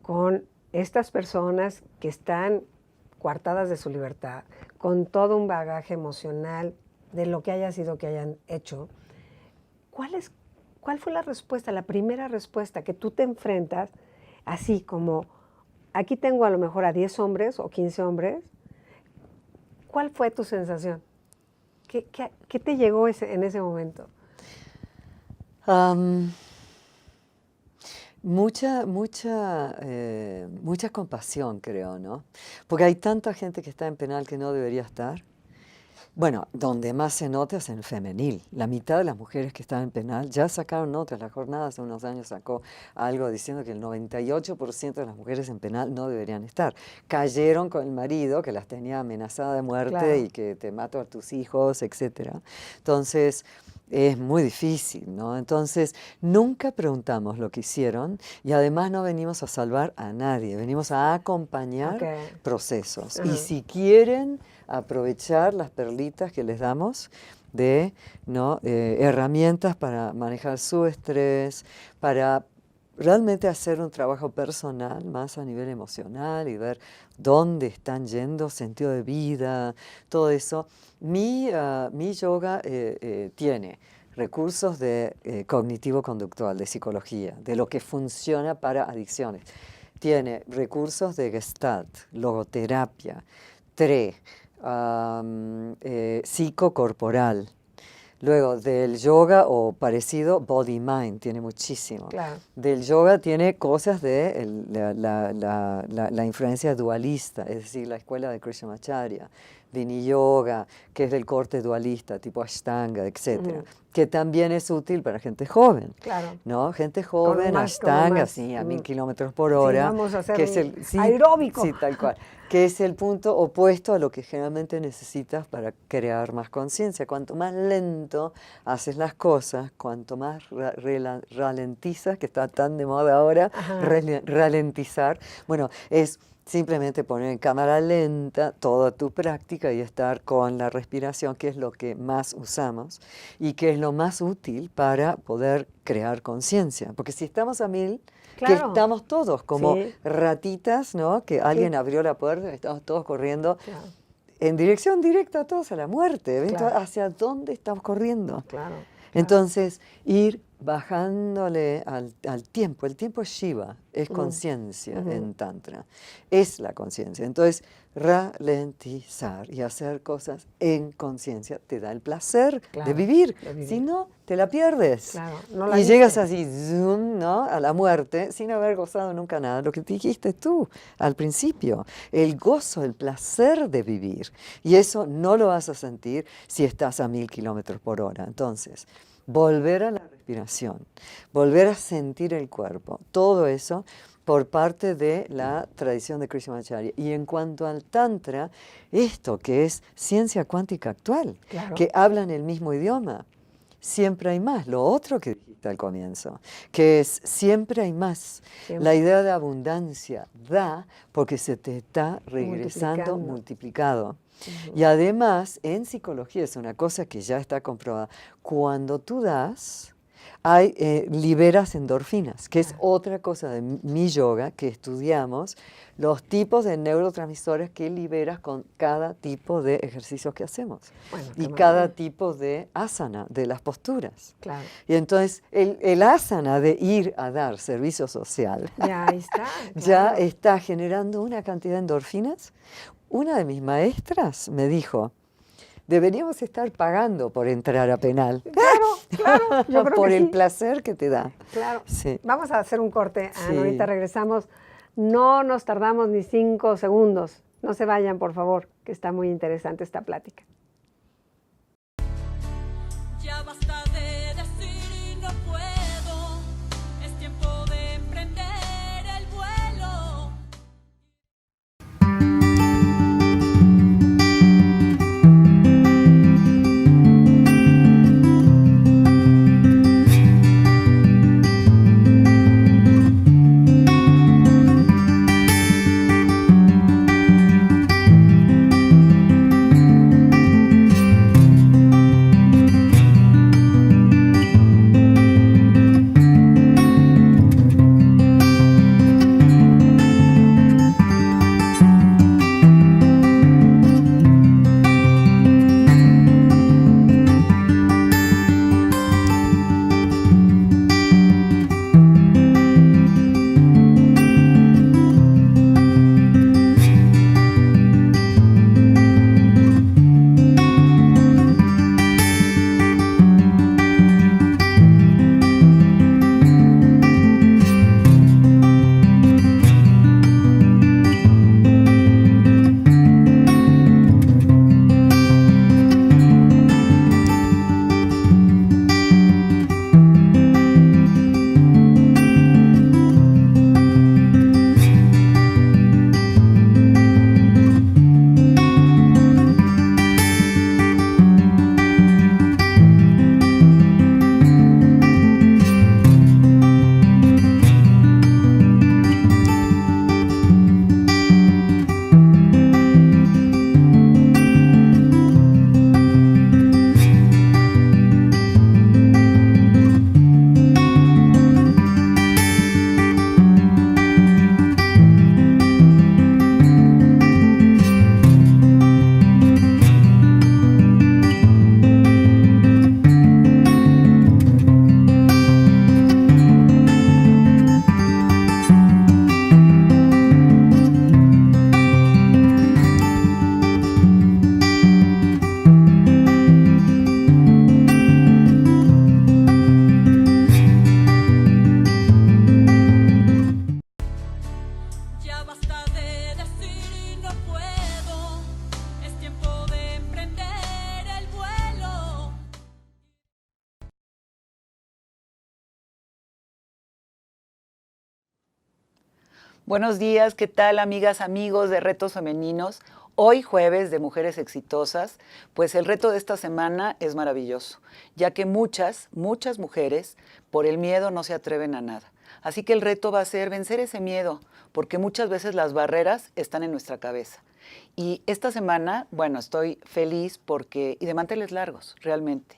con estas personas que están coartadas de su libertad, con todo un bagaje emocional de lo que haya sido que hayan hecho, ¿cuál fue la respuesta, la primera respuesta que tú te enfrentas, así como, aquí tengo a lo mejor a 10 hombres o 15 hombres? ¿Cuál fue tu sensación? ¿Qué te llegó en ese momento? Mucha compasión, creo, ¿no? Porque hay tanta gente que está en penal que no debería estar. Bueno, donde más se nota es en el femenil. La mitad de las mujeres que están en penal ya sacaron notas. La jornada hace unos años sacó algo diciendo que el 98% de las mujeres en penal no deberían estar. Cayeron con el marido que las tenía amenazada de muerte, claro, y que te mato a tus hijos, etc. Entonces, es muy difícil, ¿no? Entonces, nunca preguntamos lo que hicieron y además no venimos a salvar a nadie, venimos a acompañar procesos. Y si quieren aprovechar las perlitas que les damos de herramientas para manejar su estrés, para realmente hacer un trabajo personal, más a nivel emocional, y ver dónde están yendo, sentido de vida, todo eso. Mi yoga tiene recursos de cognitivo-conductual, de psicología, de lo que funciona para adicciones. Tiene recursos de Gestalt, logoterapia, TRE, psicocorporal. Luego, del yoga o parecido, body-mind, tiene muchísimo. Claro. Del yoga tiene cosas de la influencia dualista, es decir, la escuela de Krishnamacharya, Vini-yoga, que es del corte dualista, tipo Ashtanga, etc. Que también es útil para gente joven. Claro. ¿No? Gente joven, Ashtanga, sí, a 1000 kilómetros por hora. Sí, vamos a hacer que es el, aeróbico. Sí, tal cual. Que es el punto opuesto a lo que generalmente necesitas para crear más conciencia. Cuanto más lento haces las cosas, cuanto más ralentizas, que está tan de moda ahora, ralentizar, bueno, es simplemente poner en cámara lenta toda tu práctica y estar con la respiración, que es lo que más usamos y que es lo más útil para poder crear conciencia. Porque si estamos a 1000, claro, que estamos todos como ratitas, ¿no? Que alguien abrió la puerta, estamos todos corriendo en dirección directa, todos a la muerte. Claro. ¿Hacia dónde estamos corriendo? Claro. Entonces, ir bajándole al tiempo. El tiempo es Shiva, es conciencia en Tantra. Es la conciencia. Entonces, ralentizar y hacer cosas en conciencia te da el placer de vivir. Si no, te la pierdes. Claro, no la llegas así, zoom, ¿no? A la muerte sin haber gozado nunca nada. Lo que dijiste tú al principio, el gozo, el placer de vivir. Y eso no lo vas a sentir si estás a 1000 kilómetros por hora. Entonces, volver a la respiración, volver a sentir el cuerpo, todo eso por parte de la tradición de Krishnamacharya. Y en cuanto al Tantra, esto que es ciencia cuántica actual, que hablan el mismo idioma, siempre hay más. Lo otro que dijiste al comienzo, que es siempre hay más. Siempre. La idea de abundancia da porque se te está regresando multiplicado. Y además, en psicología es una cosa que ya está comprobada. Cuando tú das, liberas endorfinas, que es otra cosa de mi yoga que estudiamos, los tipos de neurotransmisores que liberas con cada tipo de ejercicios que hacemos. Bueno, y cada tipo de asana, de las posturas. Claro. Y entonces, el asana de ir a dar servicio social ya está, ya está generando una cantidad de endorfinas. Una de mis maestras me dijo, deberíamos estar pagando por entrar a penal. Claro, yo creo por que el placer que te da. Claro. Sí. Vamos a hacer un corte, Ana, ahorita regresamos. No nos tardamos ni 5 segundos. No se vayan, por favor, que está muy interesante esta plática. Ya basta de decir no puedo, es tiempo de emprender el vuelo. Buenos días, ¿qué tal, amigas, amigos de Retos Femeninos? Hoy jueves de Mujeres Exitosas, pues el reto de esta semana es maravilloso, ya que muchas mujeres por el miedo no se atreven a nada. Así que el reto va a ser vencer ese miedo, porque muchas veces las barreras están en nuestra cabeza. Y esta semana, bueno, estoy feliz y de manteles largos, realmente,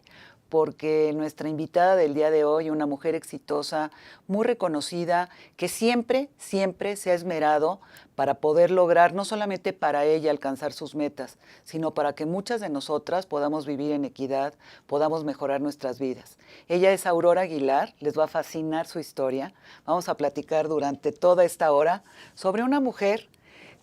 porque nuestra invitada del día de hoy, una mujer exitosa, muy reconocida, que siempre se ha esmerado para poder lograr, no solamente para ella alcanzar sus metas, sino para que muchas de nosotras podamos vivir en equidad, podamos mejorar nuestras vidas. Ella es Aurora Aguilar, les va a fascinar su historia. Vamos a platicar durante toda esta hora sobre una mujer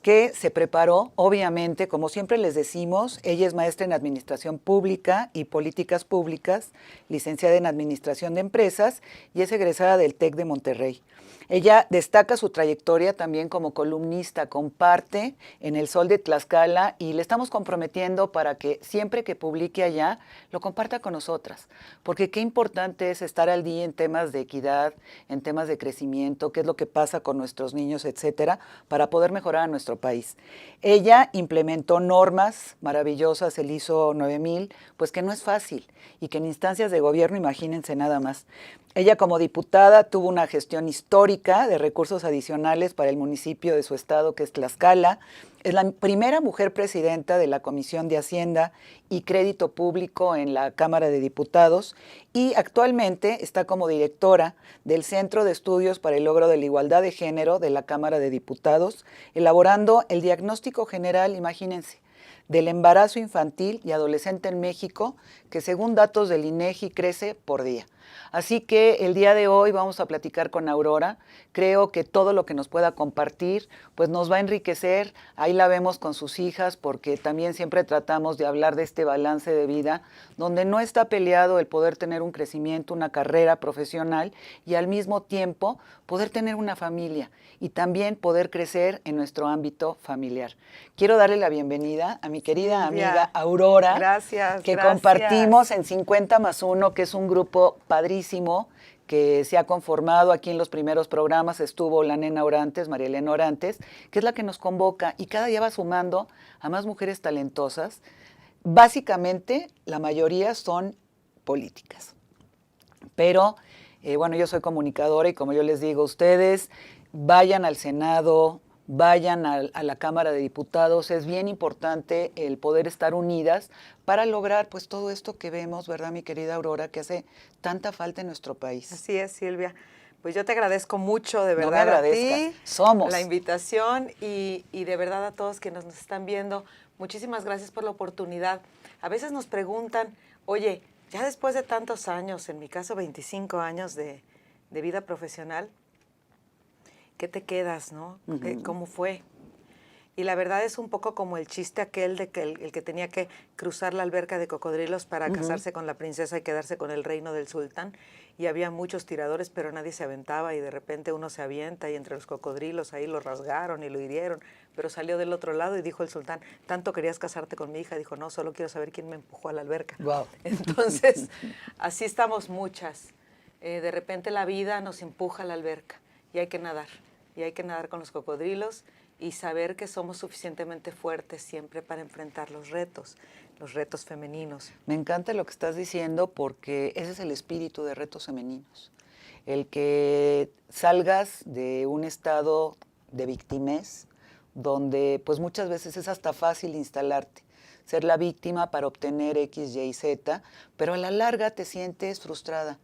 que se preparó, obviamente, como siempre les decimos, ella es maestra en Administración Pública y Políticas Públicas, licenciada en Administración de Empresas y es egresada del TEC de Monterrey. Ella destaca su trayectoria también como columnista, comparte en El Sol de Tlaxcala y le estamos comprometiendo para que siempre que publique allá lo comparta con nosotras, porque qué importante es estar al día en temas de equidad, en temas de crecimiento, qué es lo que pasa con nuestros niños, etcétera, para poder mejorar a nuestro país. Ella implementó normas maravillosas, el ISO 9000, pues que no es fácil y que en instancias de gobierno, imagínense nada más. Ella como diputada tuvo una gestión histórica de recursos adicionales para el municipio de su estado, que es Tlaxcala. Es la primera mujer presidenta de la Comisión de Hacienda y Crédito Público en la Cámara de Diputados y actualmente está como directora del Centro de Estudios para el Logro de la Igualdad de Género de la Cámara de Diputados, elaborando el diagnóstico general, imagínense, del embarazo infantil y adolescente en México, que según datos del INEGI crece por día. Así que el día de hoy vamos a platicar con Aurora. Creo que todo lo que nos pueda compartir pues nos va a enriquecer. Ahí la vemos con sus hijas porque también siempre tratamos de hablar de este balance de vida donde no está peleado el poder tener un crecimiento, una carrera profesional y al mismo tiempo poder tener una familia y también poder crecer en nuestro ámbito familiar. Quiero darle la bienvenida a mi querida amiga Aurora. Gracias. Que compartimos en 50+1, que es un grupo padrísimo que se ha conformado. Aquí en los primeros programas estuvo la nena Orantes, María Elena Orantes, que es la que nos convoca y cada día va sumando a más mujeres talentosas. Básicamente, la mayoría son políticas. Pero, bueno, yo soy comunicadora y como yo les digo, ustedes vayan al Senado, vayan a la Cámara de Diputados. Es bien importante el poder estar unidas para lograr pues todo esto que vemos, ¿verdad, mi querida Aurora, que hace tanta falta en nuestro país? Así es, Silvia. Pues yo te agradezco mucho, de verdad, no me agradezcas. a ti, somos la invitación y de verdad a todos quienes nos están viendo. Muchísimas gracias por la oportunidad. A veces nos preguntan, oye, ya después de tantos años, en mi caso 25 años de vida profesional, ¿qué te quedas, no? Uh-huh. ¿Cómo fue? Y la verdad es un poco como el chiste aquel de que el que tenía que cruzar la alberca de cocodrilos para casarse con la princesa y quedarse con el reino del sultán. Y había muchos tiradores, pero nadie se aventaba y de repente uno se avienta y entre los cocodrilos ahí lo rasgaron y lo hirieron. Pero salió del otro lado y dijo el sultán, ¿tanto querías casarte con mi hija? Dijo, no, solo quiero saber quién me empujó a la alberca. Wow. Entonces, así estamos muchas. De repente la vida nos empuja a la alberca y hay que nadar. Y hay que nadar con los cocodrilos y saber que somos suficientemente fuertes siempre para enfrentar los retos femeninos. Me encanta lo que estás diciendo porque ese es el espíritu de Retos Femeninos. El que salgas de un estado de victimez donde pues muchas veces es hasta fácil instalarte, ser la víctima para obtener X, Y, Z, pero a la larga te sientes frustrada.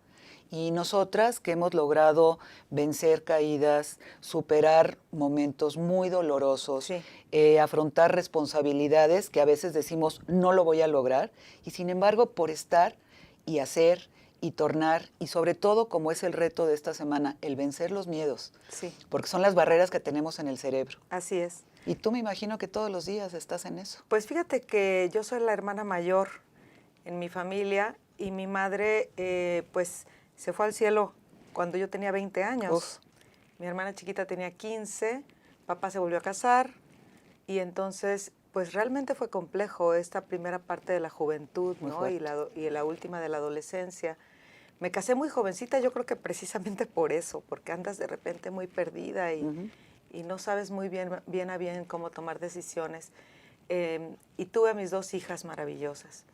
Y nosotras que hemos logrado vencer caídas, superar momentos muy dolorosos, sí. Afrontar responsabilidades que a veces decimos no lo voy a lograr, y sin embargo por estar y hacer y tornar, y sobre todo como es el reto de esta semana, el vencer los miedos, sí. Porque son las barreras que tenemos en el cerebro. Así es. Y tú me imagino que todos los días estás en eso. Pues fíjate que yo soy la hermana mayor en mi familia y mi madre pues se fue al cielo cuando yo tenía 20 años. Uf. Mi hermana chiquita tenía 15, papá se volvió a casar y entonces pues realmente fue complejo esta primera parte de la juventud, ¿no? Y la última de la adolescencia. Me casé muy jovencita, yo creo que precisamente por eso, porque andas de repente muy perdida y y no sabes muy bien a bien cómo tomar decisiones. Y tuve a mis 2 hijas maravillosas.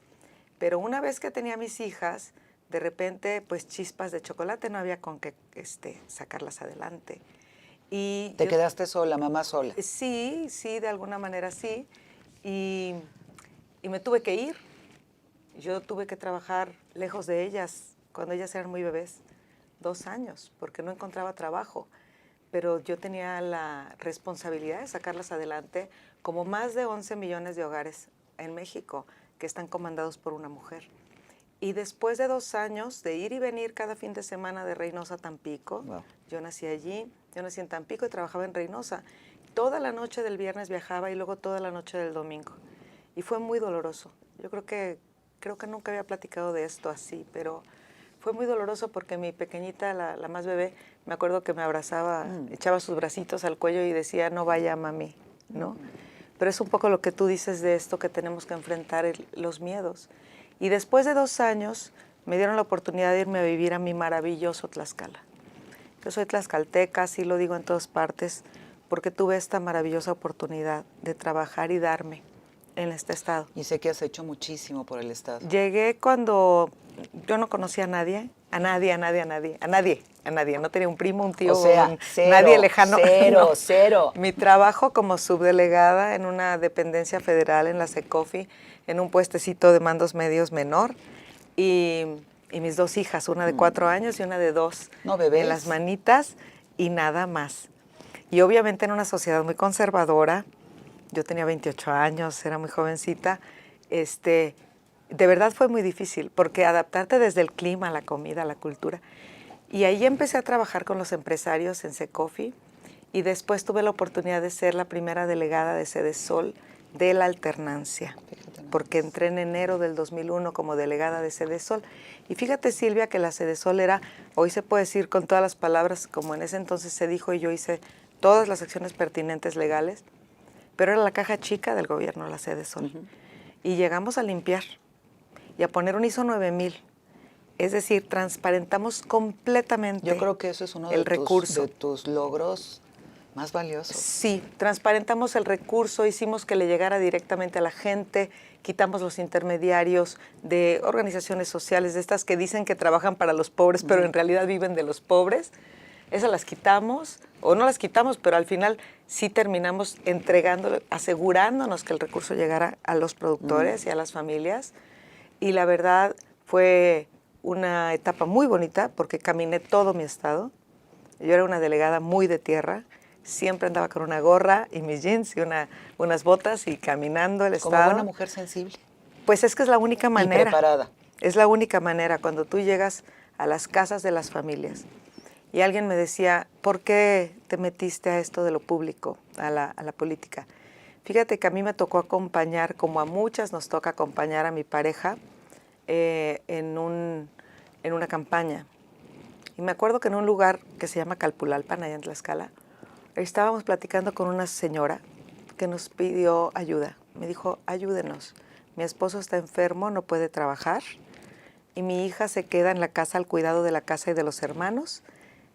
Pero una vez que tenía a mis hijas, de repente, pues chispas de chocolate, no había con qué sacarlas adelante. Y ¿Te quedaste sola, mamá sola? Sí, de alguna manera sí. Y me tuve que ir. Yo tuve que trabajar lejos de ellas cuando ellas eran muy bebés, 2 años, porque no encontraba trabajo. Pero yo tenía la responsabilidad de sacarlas adelante, como más de 11 millones de hogares en México que están comandados por una mujer. Y después de 2 años de ir y venir cada fin de semana de Reynosa a Tampico, wow. Yo nací allí, yo nací en Tampico y trabajaba en Reynosa. Toda la noche del viernes viajaba y luego toda la noche del domingo. Y fue muy doloroso. Yo creo que nunca había platicado de esto así, pero fue muy doloroso porque mi pequeñita, la más bebé, me acuerdo que me abrazaba, echaba sus bracitos al cuello y decía, no vaya, mami, ¿no? Pero es un poco lo que tú dices de esto, que tenemos que enfrentar los miedos. Y después de 2 años me dieron la oportunidad de irme a vivir a mi maravilloso Tlaxcala. Yo soy tlaxcalteca, sí lo digo en todas partes, porque tuve esta maravillosa oportunidad de trabajar y darme en este estado. Y sé que has hecho muchísimo por el estado. Llegué cuando yo no conocía a nadie. No tenía un primo, un tío, o sea, nadie lejano. Cero. Mi trabajo como subdelegada en una dependencia federal en la SECOFI, en un puestecito de mandos medios menor, y mis 2 hijas, una de 4 años y una de 2. No, bebés. En las manitas y nada más. Y obviamente en una sociedad muy conservadora, yo tenía 28 años, era muy jovencita, de verdad fue muy difícil, porque adaptarte desde el clima, la comida, la cultura. Y ahí empecé a trabajar con los empresarios en SECOFI y después tuve la oportunidad de ser la primera delegada de Sedesol de la alternancia, porque entré en enero del 2001 como delegada de Sedesol. Y fíjate, Silvia, que la Sedesol era, hoy se puede decir con todas las palabras, como en ese entonces se dijo, y yo hice todas las acciones pertinentes legales, pero era la caja chica del gobierno, la Sedesol. Y llegamos a limpiar y a poner un ISO 9000. Es decir, transparentamos completamente. Yo creo que eso es uno de tus logros más valiosos. Sí, transparentamos el recurso, hicimos que le llegara directamente a la gente, quitamos los intermediarios de organizaciones sociales, de estas que dicen que trabajan para los pobres, pero en realidad viven de los pobres. Esas las quitamos, o no las quitamos, pero al final sí terminamos entregándole, asegurándonos que el recurso llegara a los productores y a las familias. Y la verdad fue una etapa muy bonita porque caminé todo mi estado. Yo era una delegada muy de tierra, siempre andaba con una gorra y mis jeans y unas botas y caminando el estado. Como buena mujer sensible. Pues es que es la única manera. Y preparada. Es la única manera cuando tú llegas a las casas de las familias. Y alguien me decía, ¿por qué te metiste a esto de lo público, a la política? Fíjate que a mí me tocó acompañar, como a muchas nos toca acompañar a mi pareja en una campaña. Y me acuerdo que en un lugar que se llama Calpulalpan, allá en Tlaxcala, estábamos platicando con una señora que nos pidió ayuda. Me dijo, ayúdenos, mi esposo está enfermo, no puede trabajar, y mi hija se queda en la casa al cuidado de la casa y de los hermanos,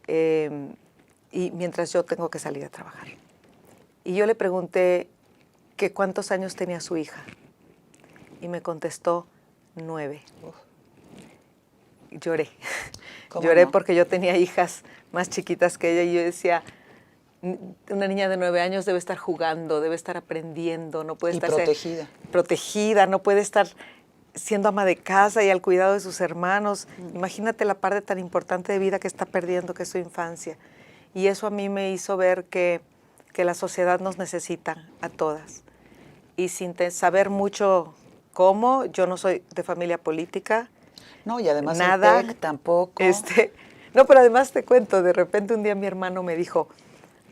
y mientras yo tengo que salir a trabajar. Y yo le pregunté que cuántos años tenía su hija, y me contestó 9. Lloré. Lloré porque yo tenía hijas más chiquitas que ella y yo decía, una niña de 9 años debe estar jugando, debe estar aprendiendo, no puede estar protegida, no puede estar siendo ama de casa y al cuidado de sus hermanos. Imagínate la parte tan importante de vida que está perdiendo, que es su infancia. Y eso a mí me hizo ver que la sociedad nos necesita a todas. Y sin saber mucho cómo, yo no soy de familia política. No, y además nada, el TEC tampoco. No, pero además te cuento, de repente un día mi hermano me dijo,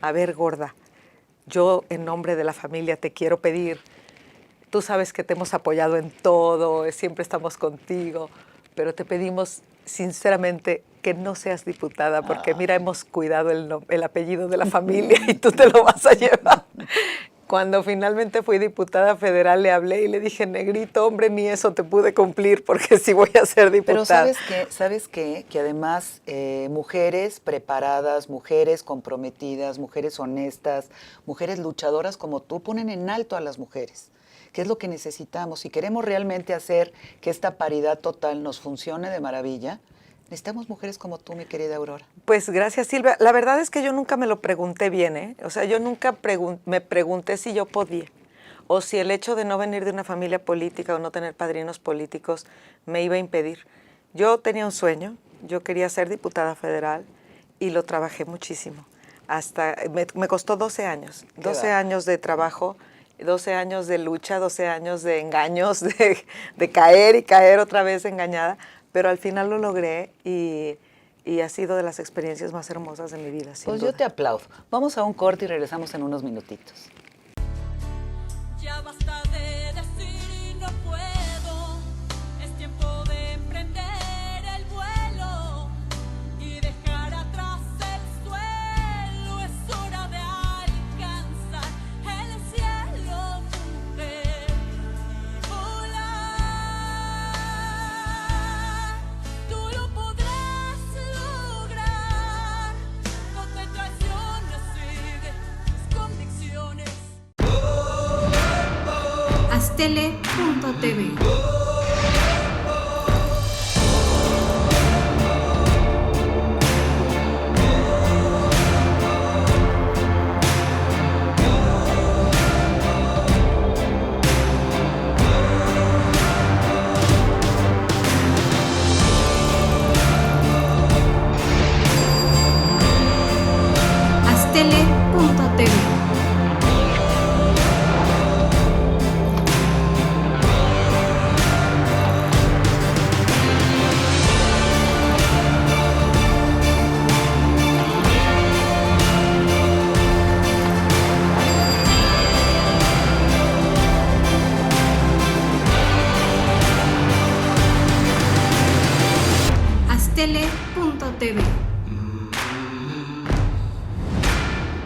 a ver, gorda, yo en nombre de la familia te quiero pedir, tú sabes que te hemos apoyado en todo, siempre estamos contigo, pero te pedimos sinceramente que no seas diputada, porque mira, hemos cuidado el apellido de la familia y tú te lo vas a llevar. cuando finalmente fui diputada federal, le hablé y le dije, negrito, hombre, ni eso te pude cumplir porque sí voy a ser diputada. Pero ¿sabes qué? Que además mujeres preparadas, mujeres comprometidas, mujeres honestas, mujeres luchadoras como tú ponen en alto a las mujeres. ¿Qué es lo que necesitamos? Si queremos realmente hacer que esta paridad total nos funcione de maravilla, necesitamos mujeres como tú, mi querida Aurora. Pues gracias, Silvia. La verdad es que yo nunca me lo pregunté bien, ¿eh? O sea, yo nunca me pregunté si yo podía o si el hecho de no venir de una familia política o no tener padrinos políticos me iba a impedir. Yo tenía un sueño, yo quería ser diputada federal y lo trabajé muchísimo. Me costó 12 años, 12 años de trabajo, 12 años de lucha, 12 años de engaños, de caer y caer otra vez engañada, pero al final lo logré y ha sido de las experiencias más hermosas de mi vida. Pues yo te aplaudo. Vamos a un corte y regresamos en unos minutitos. Ya basta de decir no puedo, es tiempo de emprender el vuelo y dejar atrás el suelo, es hora de alcanzar el cielo, mujer, y volar. Tú lo podrás lograr, no te traiciones, sigue tus convicciones. Aztele.tv. Aztele.tv. Aztele.tv.